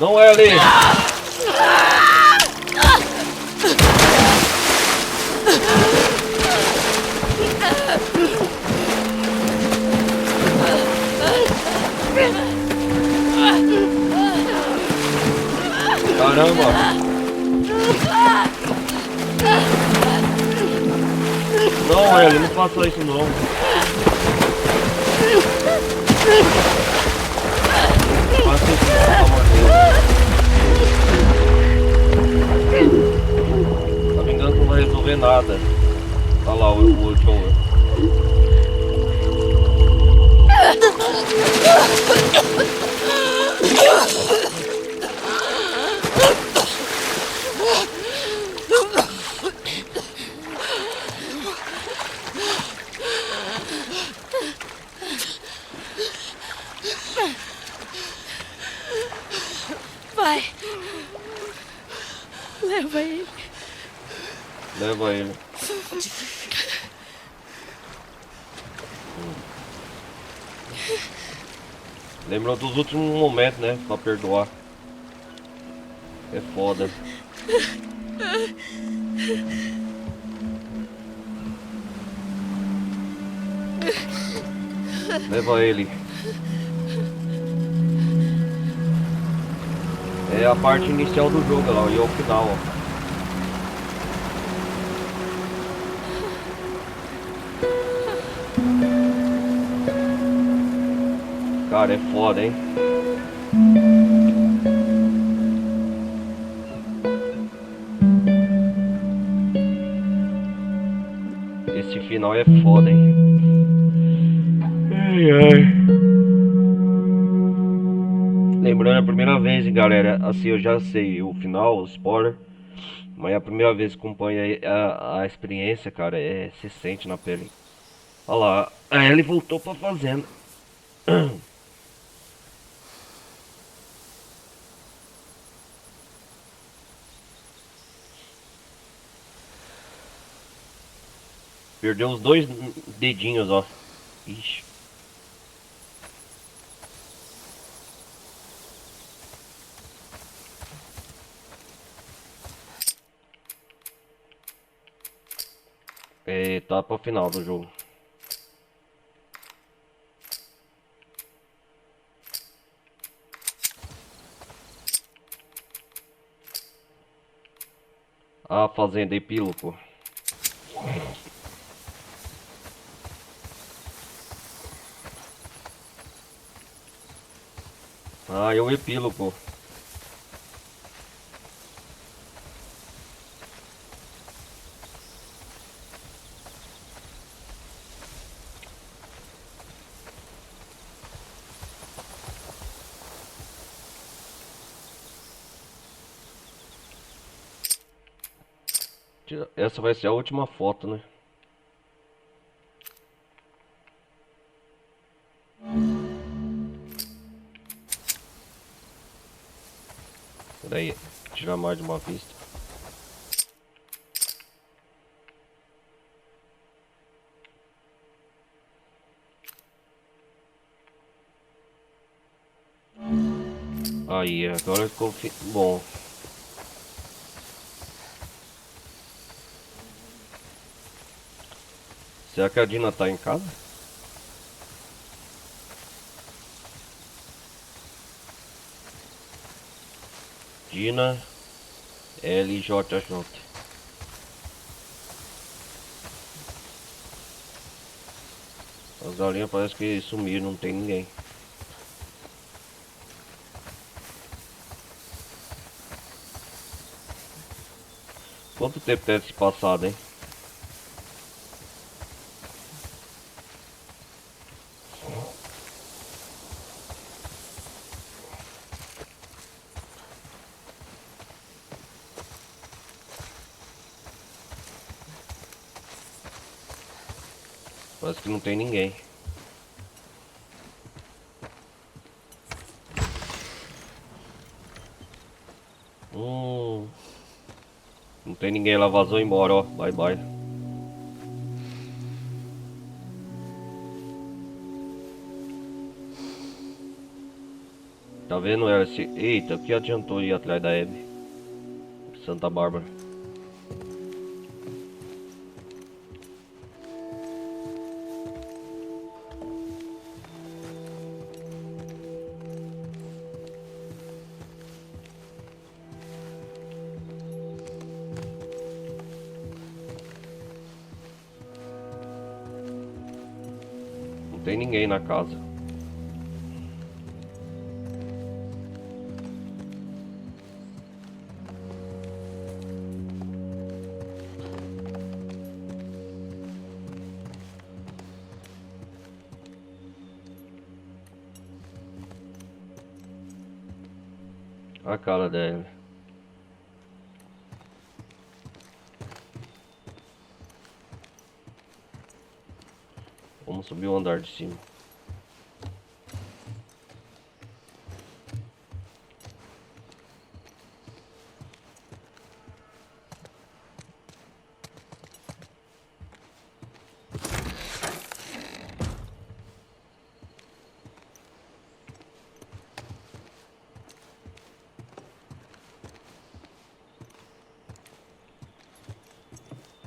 Não é ali! Caramba! Não, Ellie, não faça isso não. Faça isso não, pelo amor de Deus. A vingança não vai resolver nada. Olha lá o Joel. Vai. Leva ele. Leva ele. Lembrou dos últimos momentos, né? Pra perdoar. É foda. Leva ele. É a parte inicial do jogo lá, e é o final, ó. Cara, é foda, hein? Esse final é foda, hein? Ai, ai. Lembrando, é a primeira vez, galera, assim, eu já sei o final, o spoiler, mas é a primeira vez que acompanha a experiência, cara, se sente na pele. Olha lá, a Ellie voltou pra fazenda. Perdeu os 2 dedinhos, ó. Ixi. Tá pro final do jogo. A fazenda epílogo. Ah, é o epílogo. Essa vai ser a última foto, né? Peraí, tirar mais de uma vista. Aí, agora ficou bom. Será que a Dina tá em casa? Dina LJJ. As galinhas parece que sumiram, não tem ninguém. Quanto tempo deve se passado, hein? Parece que não tem ninguém. Não tem ninguém, ela vazou embora, ó. Bye bye. Tá vendo ela? Eita, o que adiantou ir atrás da Abby? Santa Bárbara. Não tem ninguém na casa. A cara dela. Vamos subir o andar de cima.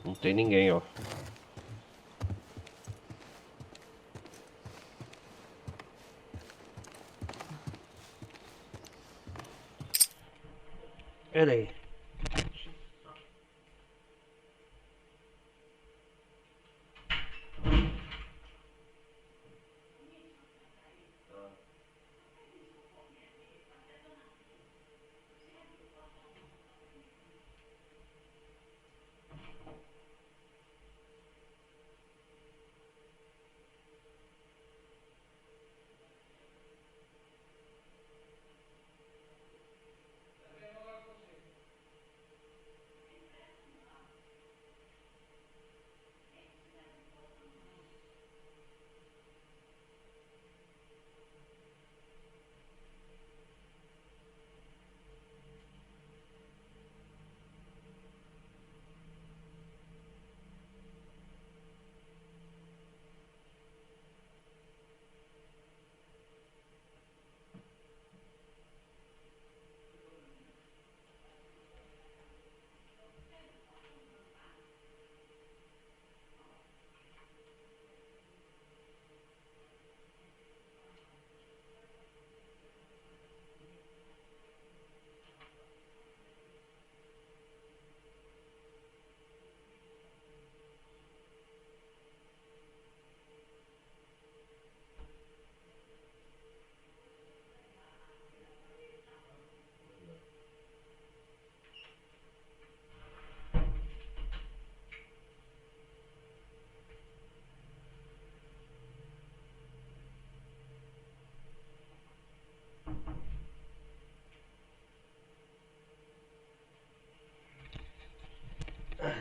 Não tem ninguém, ó. Pera aí.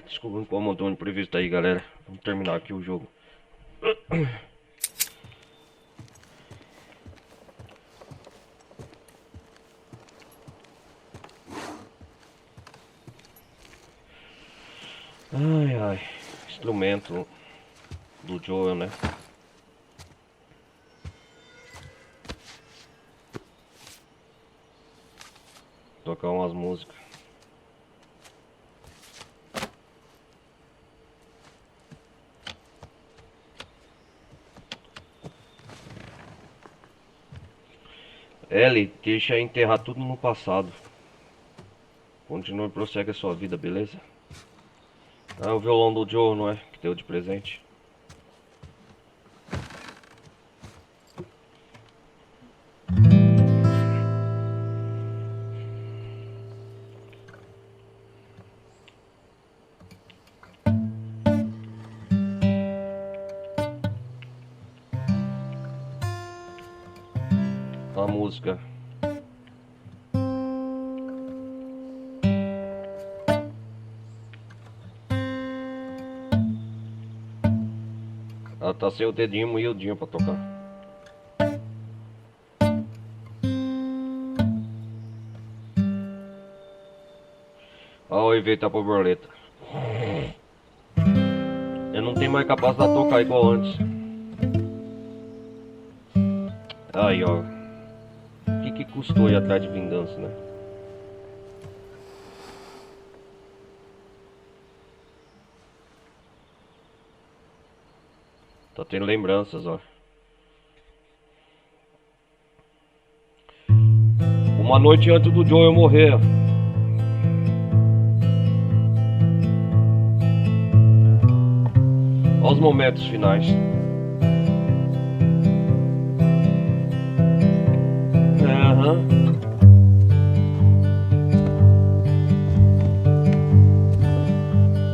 Desculpa o incômodo imprevisto aí, galera. Vamos terminar aqui o jogo. Ai, ai. Instrumento do Joel, né? Tocar umas músicas. Ellie, deixa enterrar tudo no passado. Continue e prossegue a sua vida, beleza? Ah, o violão do Joe, não é? Que deu de presente. A música. Ela tá sem o dedinho moídinho pra tocar. Olha o efeito da borboleta. Eu não tenho mais capacidade de tocar igual antes. Aí, ó. O que custou ir atrás de vingança, né? Tá tendo lembranças, ó. Uma noite antes do Joel morrer. Olha os momentos finais. Aham.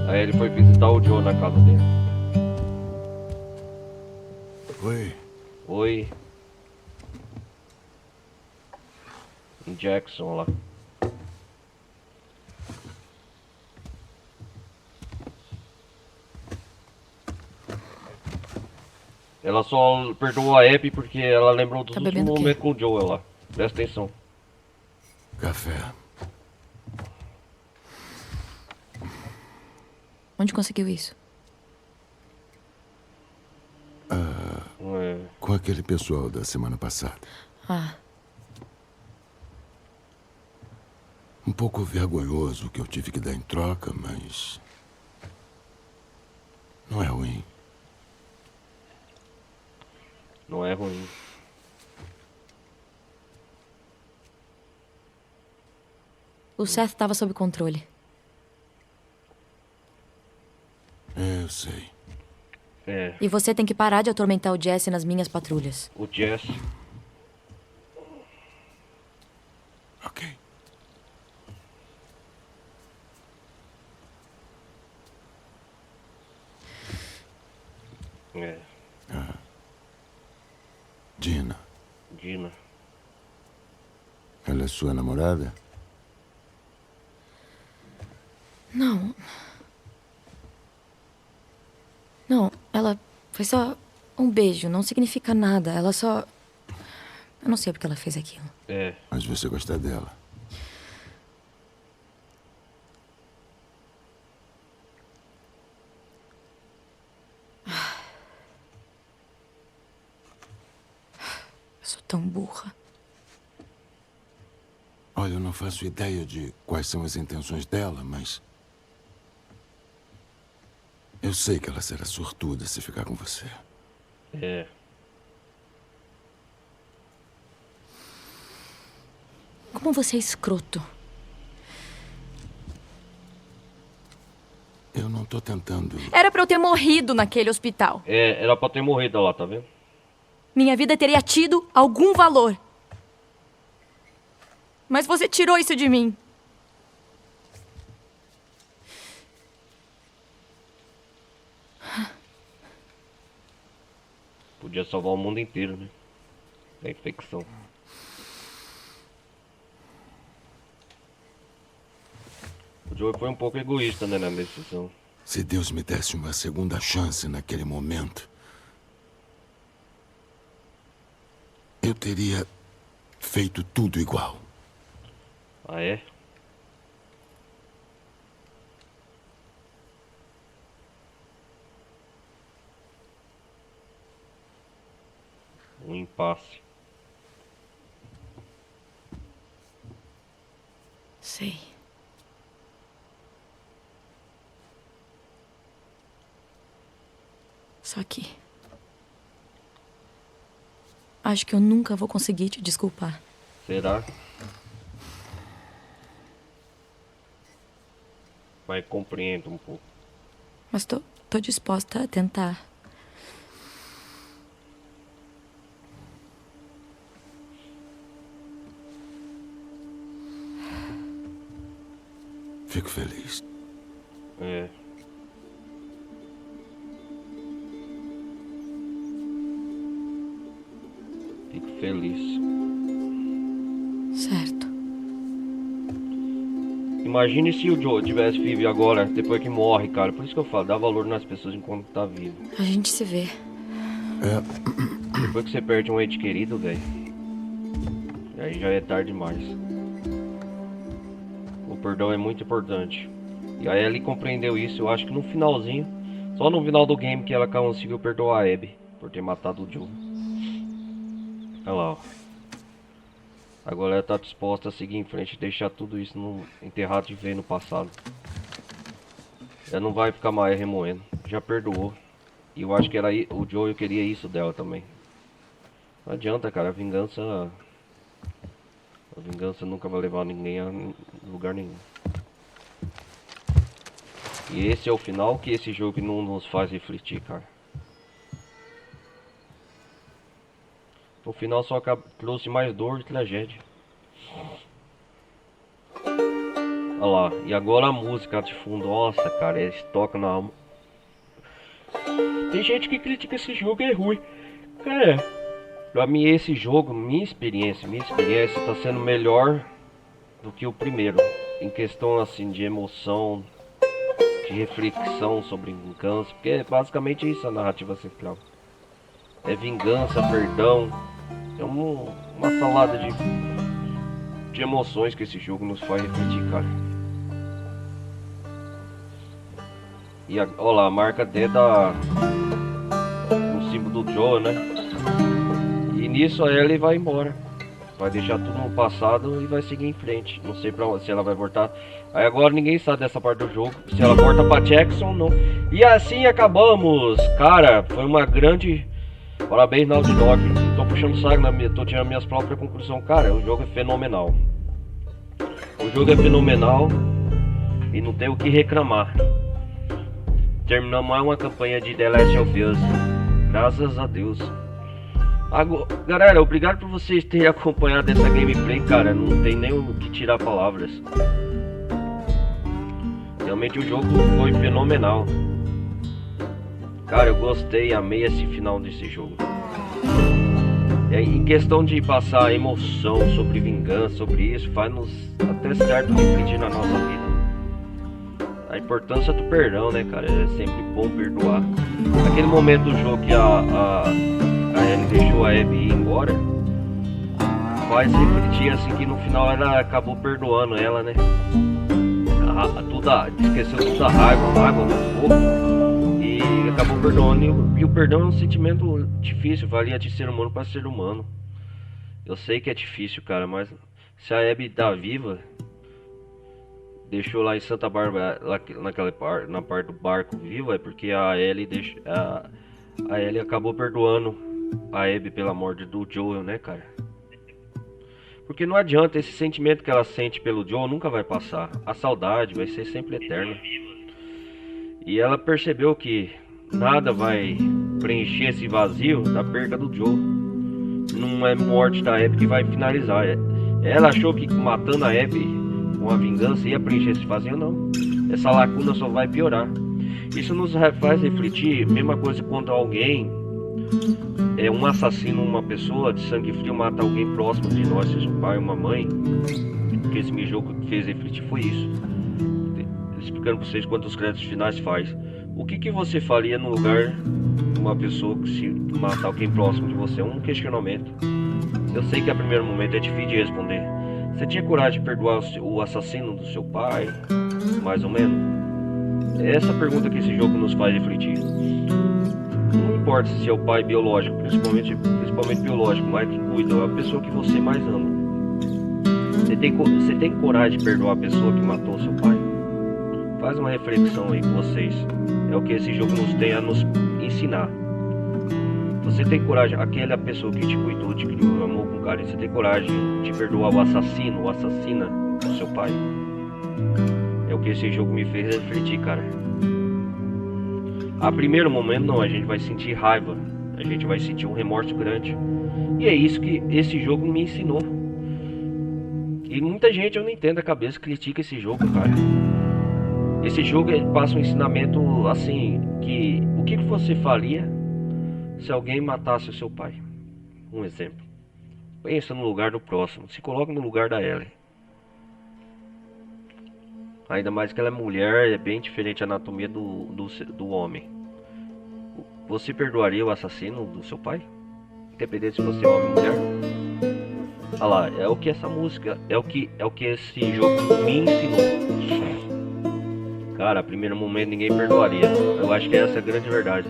Aí ele foi visitar o Joe na casa dele. Oi. Oi. Jackson lá. Ela só perdoou a Abby porque ela lembrou dos Tá últimos bebendo o quê? momentos com o Joel lá. Presta atenção. Café. Onde conseguiu isso? É, Com aquele pessoal da semana passada. Ah, Um pouco vergonhoso o que eu tive que dar em troca, mas... não é ruim. não é ruim. o Seth estava sob controle. Eu sei. É, E você tem que parar de atormentar o Jesse nas minhas patrulhas. o Jesse. Ok. É, Dina, Dina. ela é sua namorada? Não. Não, ela foi só um beijo, não significa nada. Ela só. Eu não sei porque ela fez aquilo. É, Mas você gosta dela. Eu sou tão burra. Olha, eu não faço ideia de quais são as intenções dela, mas... eu sei que ela será sortuda se ficar com você. é. Como você é escroto. Eu não tô tentando... Era pra eu ter morrido naquele hospital. É, era pra ter morrido lá, tá vendo? Minha vida teria tido algum valor. Mas você tirou isso de mim. Podia salvar o mundo inteiro, né? Da infecção. O Joe foi um pouco egoísta, né, na decisão. Se Deus me desse uma segunda chance naquele momento, eu teria feito tudo igual. Ah, é? Um impasse. Sei. Só que... acho que eu nunca vou conseguir te desculpar. Será? Mas compreendo um pouco. Mas tô disposta a tentar. Fico feliz. É. Fico feliz. Certo. Imagine se o Joe tivesse vivo agora, depois que morre, cara. Por isso que eu falo, dá valor nas pessoas enquanto tá vivo. A gente se vê. É, Depois que você perde um ente querido, velho, aí já é tarde demais. O perdão é muito importante. E a Ellie compreendeu isso, eu acho que no finalzinho, só no final do game que ela conseguiu perdoar a Abby por ter matado o Joe. Olha lá, ó. A galera tá disposta a seguir em frente e deixar tudo isso enterrado de vez no passado. Ela não vai ficar mais remoendo. Já perdoou. E eu acho que o Joel queria isso dela também. Não adianta, cara. A vingança nunca vai levar ninguém a lugar nenhum. E esse é o final que esse jogo não nos faz refletir, cara. O final só trouxe mais dor e tragédia. Olha lá, e agora a música de fundo, nossa, cara, eles tocam na alma. Tem gente que critica esse jogo, é ruim. Cara, pra mim esse jogo, minha experiência tá sendo melhor do que o primeiro. Em questão assim de emoção, de reflexão sobre vingança, porque é basicamente isso a narrativa central. É vingança, perdão. É uma salada de emoções que esse jogo nos faz refletir, cara. E olha lá, a marca até da o símbolo do Joe, né? E nisso a Ellie vai embora. Vai deixar tudo no passado e vai seguir em frente. Não sei pra onde, se ela vai voltar. Aí agora ninguém sabe dessa parte do jogo, se ela volta pra Jackson ou não. E assim acabamos. Cara, foi uma grande... Parabéns, Naughty Dog. Tô puxando saco, tô tirando minhas próprias conclusões. Cara, o jogo é fenomenal. O jogo é fenomenal e não tem o que reclamar. Terminamos mais uma campanha de The Last of Us. Graças a Deus. Agora, galera, obrigado por vocês terem acompanhado essa gameplay, cara. Não tem nem o que tirar palavras. Realmente o jogo foi fenomenal. Cara, eu gostei, amei esse final desse jogo. Em questão de passar emoção sobre vingança, sobre isso, faz-nos até certo refletir na nossa vida. A importância do perdão, né, cara? É sempre bom perdoar. Naquele momento do jogo que a Ellie deixou a Abby ir embora, faz refletir assim que no final ela acabou perdoando ela, né? Esqueceu toda a raiva no fogo e acabou perdoando. E o perdão é um sentimento difícil, valia de ser humano para ser humano. Eu sei que é difícil, cara, mas se a Abby tá viva, deixou lá em Santa Bárbara, na parte do barco viva, é porque a Ellie acabou perdoando a Abby pela morte do Joel, né, cara? Porque não adianta, esse sentimento que ela sente pelo Joel nunca vai passar. A saudade vai ser sempre eterna. E ela percebeu que nada vai preencher esse vazio da perda do Joel. Não é morte da Abby que vai finalizar. Ela achou que matando a Abby com a vingança ia preencher esse vazio, não. Essa lacuna só vai piorar. Isso nos faz refletir, mesma coisa quando alguém é um assassino, uma pessoa de sangue frio mata alguém próximo de nós, seja um pai, uma mãe. O que esse jogo fez refletir foi isso. Explicando pra vocês quantos créditos finais faz. O que você faria no lugar de uma pessoa que se mata alguém próximo de você? Um questionamento. Eu sei que a primeiro momento é difícil de responder. Você tinha coragem de perdoar o assassino do seu pai? Mais ou menos? É essa pergunta que esse jogo nos faz refletir. Não importa se é o pai biológico, principalmente biológico, mas que cuida, é a pessoa que você mais ama. Você tem coragem de perdoar a pessoa que matou seu pai? Faz uma reflexão aí com vocês. É o que esse jogo nos tem a nos ensinar. Você tem coragem, aquela pessoa que te cuidou, te criou, amou com carinho, você tem coragem de perdoar o assassino, ou assassina do seu pai? É o que esse jogo me fez refletir, cara. A primeiro momento não, a gente vai sentir raiva, a gente vai sentir um remorso grande. E é isso que esse jogo me ensinou. E muita gente, eu não entendo a cabeça, critica esse jogo, cara. Esse jogo passa um ensinamento assim, que o que você faria se alguém matasse o seu pai? Um exemplo. Pensa no lugar do próximo, se coloca no lugar da Ellie. Ainda mais que ela é mulher, é bem diferente a anatomia do homem. Você perdoaria o assassino do seu pai? Independente se você é homem ou mulher? Olha lá, é o que essa música, é o que esse jogo me ensinou. Cara, a primeiro momento ninguém perdoaria. Eu acho que essa é a grande verdade.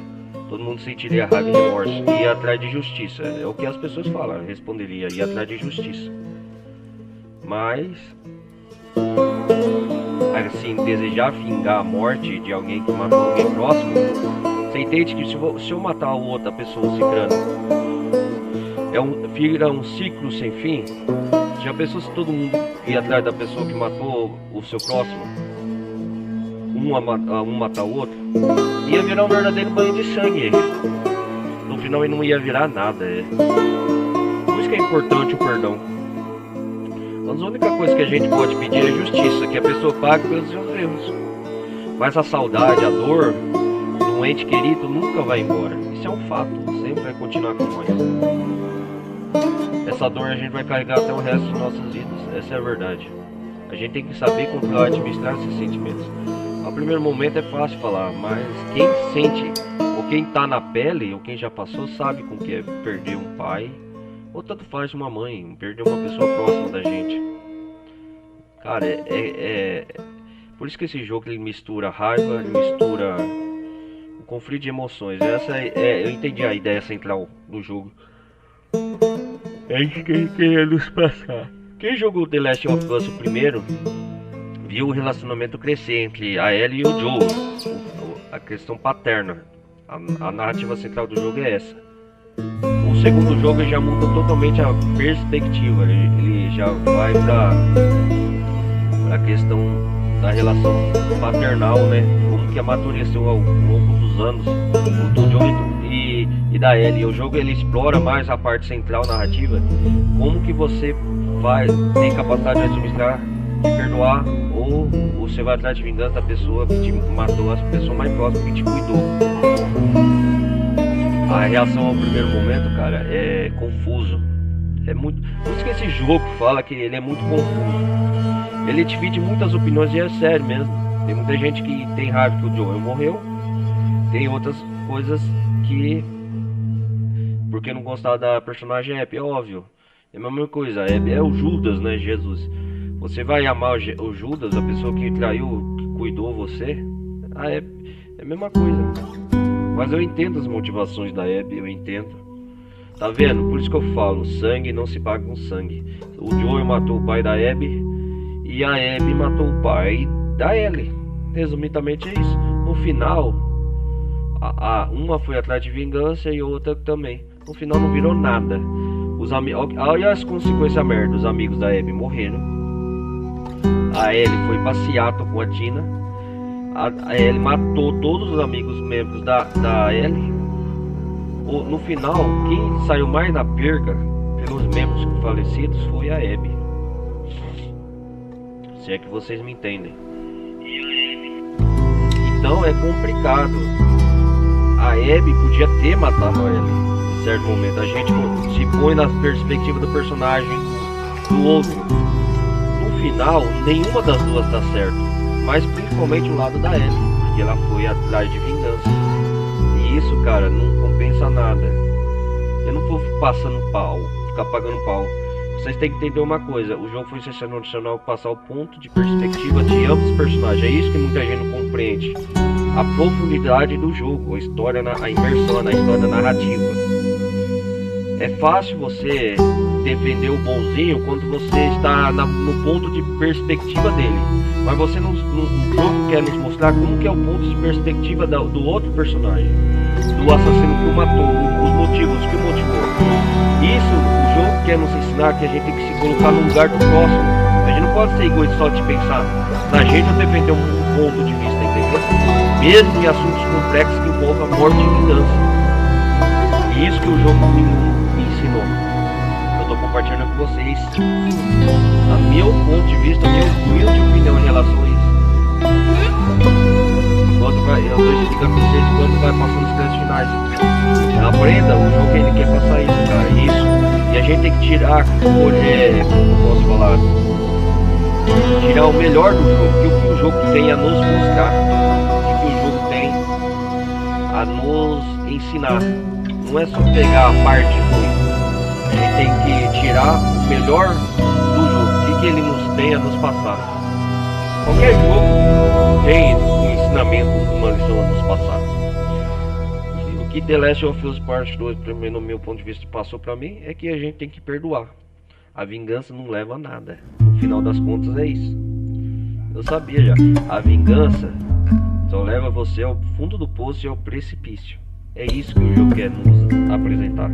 Todo mundo sentiria raiva e remorso. E ir atrás de justiça. É o que as pessoas falam. Eu responderia, ir atrás de justiça. Mas assim, desejar vingar a morte de alguém que matou alguém próximo, você entende que se eu matar outra pessoa cicrano, vira um ciclo sem fim. Já pensou se todo mundo ir atrás da pessoa que matou o seu próximo? Um matar o outro? Ia virar um verdadeiro banho de sangue. No final ele não ia virar nada. Por isso que é importante o perdão. A única coisa que a gente pode pedir é justiça, que a pessoa pague pelos seus erros. Mas a saudade, a dor do ente querido nunca vai embora. Isso é um fato, sempre vai continuar com nós. Essa dor a gente vai carregar até o resto de nossas vidas, essa é a verdade. A gente tem que saber controlar e administrar esses sentimentos. Ao primeiro momento é fácil falar, mas quem sente, ou quem tá na pele, ou quem já passou, sabe com que é perder um pai, ou tanto faz uma mãe, perder uma pessoa próxima da gente. Cara, por isso que esse jogo ele mistura raiva, ele mistura um conflito de emoções. Eu entendi a ideia central do jogo. É isso que ele queria nos passar. Quem jogou The Last of Us o primeiro, viu o relacionamento crescer entre a Ellie e o Joel, a questão paterna. A narrativa central do jogo é essa. O segundo jogo já muda totalmente a perspectiva, ele já vai pra a questão da relação paternal, né? Como que amadureceu ao longo dos anos do Joel e da Ellie. O jogo ele explora mais a parte central narrativa, como que você tem capacidade de administrar, de perdoar, ou você vai atrás de vingança da pessoa que te matou, a pessoa mais próxima que te cuidou. A reação ao primeiro momento, cara, é confuso. É muito. Por isso que esse jogo fala que ele é muito confuso. Ele divide muitas opiniões e é sério mesmo. Tem muita gente que tem raiva que o Joel morreu. Tem outras coisas que porque não gostava da personagem Abby, é óbvio. É a mesma coisa, Abby é o Judas, né, Jesus. Você vai amar o Judas, a pessoa que traiu, que cuidou você? É a mesma coisa. Mas eu entendo as motivações da Abby, eu entendo. Tá vendo? Por isso que eu falo, sangue não se paga com sangue. O Joel matou o pai da Abby e a Abby matou o pai da Ellie. Resumidamente é isso. No final, uma foi atrás de vingança e outra também. No final não virou nada. Olha as consequências merda. Os amigos da Abby morreram. A Ellie foi pra Seattle com a Tina. A Ellie matou todos os amigos membros da Ellie. No final, quem saiu mais na perca pelos membros falecidos foi a Abby. Se é que vocês me entendem. Então é complicado. A Abby podia ter matado a Ellie em certo momento. A gente se põe na perspectiva do personagem do outro. No final, nenhuma das duas tá certo. Mas principalmente o lado da Ellie, porque ela foi atrás de vingança. E isso, cara, não compensa nada. Eu não vou passando pau, ficar pagando pau. Vocês têm que entender uma coisa, o jogo foi sensacional passar o ponto de perspectiva de ambos os personagens. É isso que muita gente não compreende. A profundidade do jogo, a história, a imersão na história narrativa. É fácil você defender o bonzinho quando você está no ponto de perspectiva dele. Mas você o jogo quer nos mostrar como que é o ponto de perspectiva do outro personagem. Do assassino que o matou, os motivos que o motivou. Isso, o jogo quer nos ensinar que a gente tem que se colocar no lugar do próximo. A gente não pode ser egoísta só de pensar na gente ou defender um ponto de vista, entendeu? Mesmo em assuntos complexos que envolvam a morte e vingança. E isso que o jogo me ensinou. Eu estou compartilhando com vocês a meu ponto de vista, a minha humilde opinião em relação a isso. Eu estou explicando para vocês quando vai passando os créditos finais. Aprenda o jogo que ele quer passar isso, cara. Isso. E a gente tem que tirar, como eu posso falar, tirar o melhor do jogo, que o que o jogo tem a nos mostrar, o que o jogo tem a nos ensinar. Não é só pegar a parte ruim. A gente tem que tirar o melhor do jogo, o que ele nos tem a nos passar. Qualquer jogo tem um ensinamento, uma lição a nos passar. O que The Last of Us Part 2, primeiro, no meu ponto de vista, passou pra mim é que a gente tem que perdoar. A vingança não leva a nada. final das contas é isso. Eu sabia já. A vingança só leva você ao fundo do poço e ao precipício. É isso que o jogo quer nos apresentar.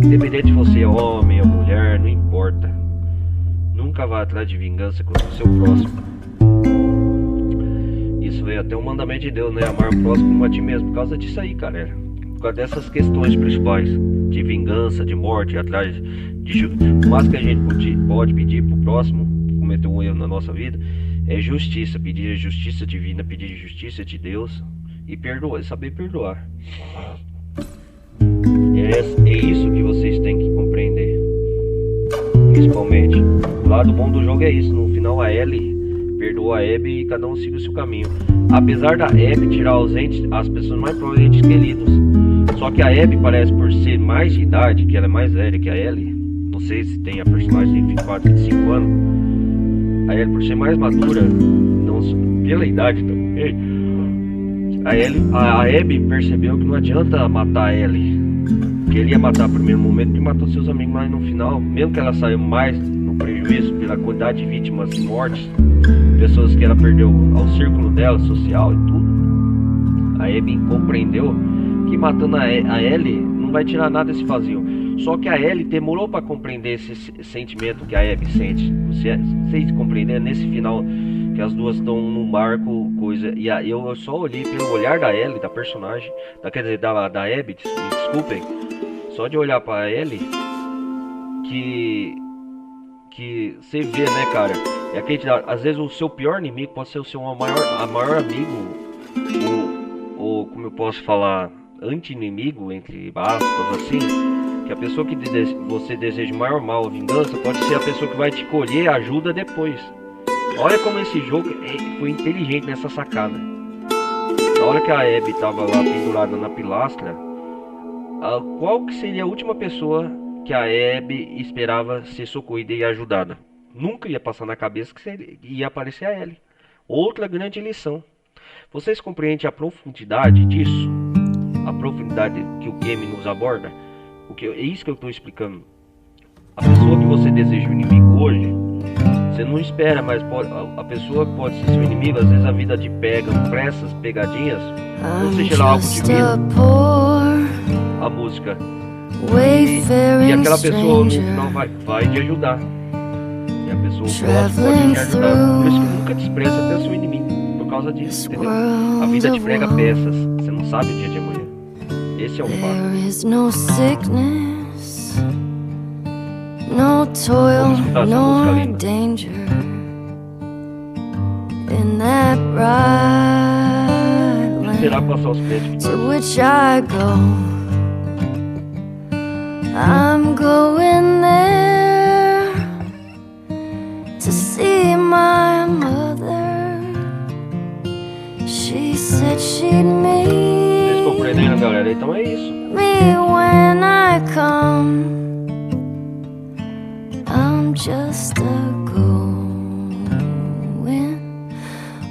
Independente se você é homem ou mulher, não importa. Nunca vá atrás de vingança contra o seu próximo. Isso veio até um mandamento de Deus, né? Amar o próximo como a ti mesmo. Por causa disso aí, galera. Por causa dessas questões principais. De vingança, de morte, atrás de... O mais que a gente pode pedir pro próximo que cometeu um erro na nossa vida é justiça. Pedir justiça divina, pedir justiça de Deus. E perdoar, saber perdoar. É isso que vocês têm que compreender. Principalmente. O lado bom do jogo é isso. No final a Ellie perdoa a Abby e cada um siga o seu caminho. Apesar da Abby tirar ausente as pessoas mais provavelmente esquelidos. Só que a Abby parece, por ser mais de idade, que ela é mais velha que a Ellie. Não sei se tem a personagem de 24, 25 anos. A Ellie, por ser mais madura, não, pela idade também. A Abby percebeu que não adianta matar a Ellie. Que ele ia matar no primeiro momento, que matou seus amigos, mas no final, mesmo que ela saiu mais no prejuízo pela quantidade de vítimas e mortes, pessoas que ela perdeu ao círculo dela, social e tudo, a Abby compreendeu que matando a Ellie não vai tirar nada desse vazio. Só que a Ellie demorou para compreender esse sentimento que a Abby sente. Vocês compreender nesse final que as duas estão num barco, coisa. E eu só olhei pelo olhar da Ellie, da personagem, quer dizer, da Abby, desculpem. Só de olhar pra Ellie, que você vê, né, cara? É que às vezes o seu pior inimigo pode ser o seu maior amigo, ou como eu posso falar, anti-inimigo, entre aspas, assim. Que a pessoa que você deseja maior mal ou vingança pode ser a pessoa que vai te colher ajuda depois. Olha como esse jogo foi inteligente nessa sacada. Na hora que a Abby tava lá pendurada na pilastra, qual que seria a última pessoa que a Abby esperava ser socorrida e ajudada? Nunca ia passar na cabeça que ia aparecer a Ellie. Outra grande lição. Vocês compreendem a profundidade disso? A profundidade que o game nos aborda? É isso que eu estou explicando. A pessoa que você deseja o inimigo hoje, você não espera, mas a pessoa que pode ser seu inimigo, às vezes a vida te pega por essas pegadinhas, ou seja lá algo divino, a música, e aquela pessoa no final vai te ajudar, e a pessoa pode te ajudar. Por isso que nunca despreza até o seu inimigo, por causa disso, entendeu? A vida te prega peças, você não sabe o dia de amanhã. Esse é o fato. No toil, nor danger in that bright land to which I go. I'm going there to see my mother. She said she'd meet Vocês compreenderam, galera? Então é isso. me when I come. I'm just going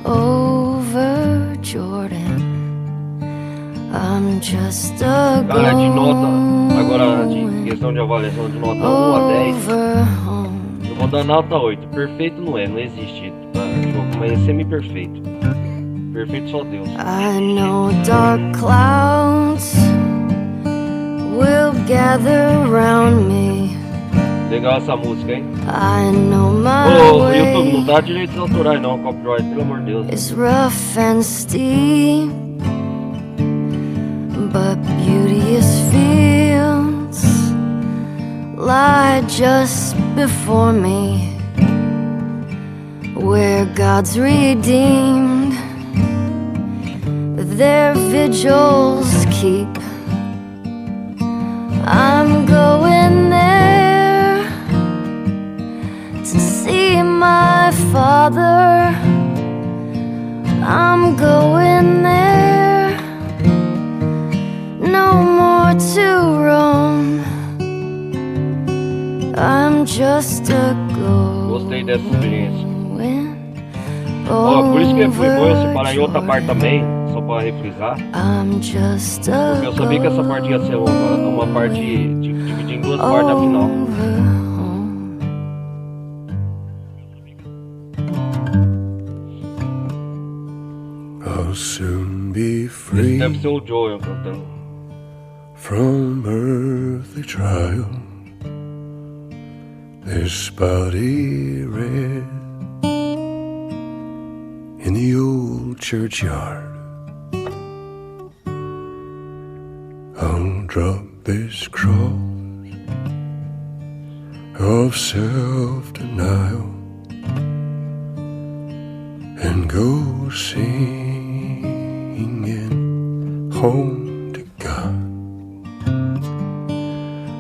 over Jordan. I'm just Cara, de nota, agora de questão de avaliação de nota 1 a 10, eu vou dar nota 8. Perfeito não existe jogo, mas é semi-perfeito. Perfeito só Deus. I know dark clouds will gather around me. Legal essa música, hein? I know my Ô, YouTube, não way dá direitos autorais não, copyright, pelo amor de Deus. is rough and steep, but beauteous fields lie just before me, where God's redeemed their vigils keep. I'm going there to see my father. I'm going there, no more to roam. I'm just a Gostei dessa experiência. Ó, por isso que foi bom eu separar em outra parte também, só pra refrisar. Porque eu sabia que essa parte ia ser uma parte dividida em duas partes da final. free Deve ser o Joel cantando. from earthly trial. This body read in the old churchyard. I'll drop this cross of self-denial and go singing home to God.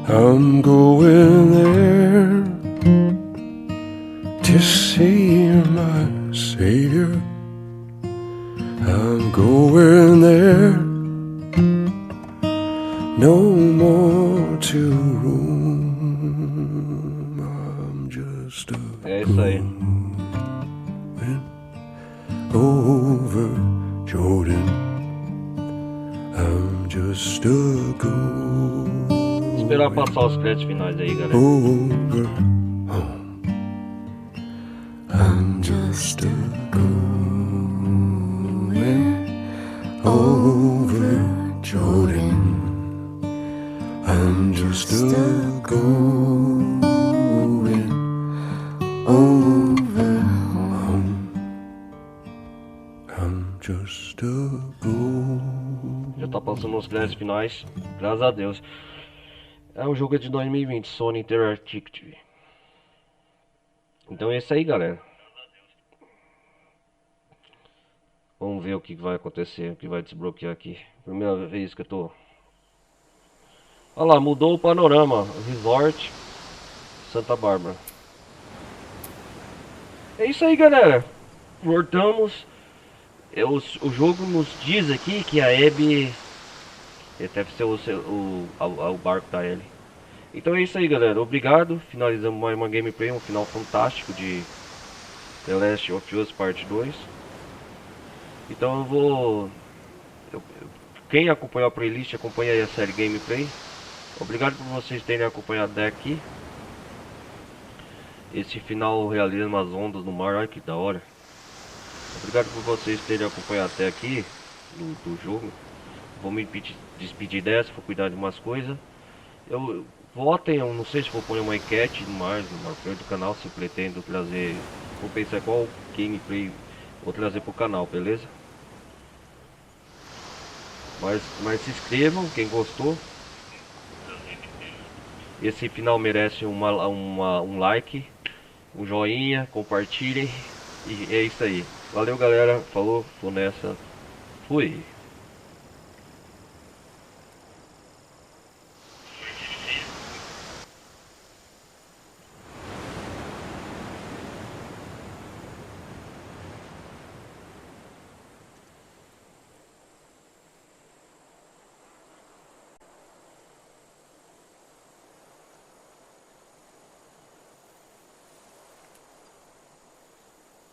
I'm going there to see my Savior. I'm going there, no more to roam. I'm just É isso aí. over Jordan. I'm just a going Esperar passar os créditos finais aí, galera. over home. I'm just a going over Jordan. I'm just a going over home. I'm just a going. Já tá passando os créditos finais, graças a Deus. É um jogo de 2020, Sony Interactive. Então é isso aí, galera. Vamos ver o que vai acontecer, o que vai desbloquear aqui. Primeira vez que eu tô. Olha lá, mudou o panorama. Resort Santa Bárbara. É isso aí, galera. Voltamos. O jogo nos diz aqui que a Abby deve ser o barco da Ellie. Então é isso aí, galera. Obrigado. Finalizamos mais uma gameplay. Um final fantástico de The Last of Us Part 2. Então eu vou... Quem acompanhou a playlist, acompanha aí a série gameplay. Obrigado por vocês terem acompanhado até aqui. Esse final realiza as ondas no mar. Olha que da hora. Obrigado por vocês terem acompanhado até aqui do jogo. Vou me despedir dessa, vou cuidar de umas coisas. Votem, eu não sei se vou pôr uma enquete no marcador do canal, se pretendo trazer. Vou pensar qual gameplay vou trazer pro canal, beleza? Mas se inscrevam, quem gostou. Esse final merece um like, um joinha, compartilhem. E é isso aí. Valeu, galera. Falou, vou nessa. Fui.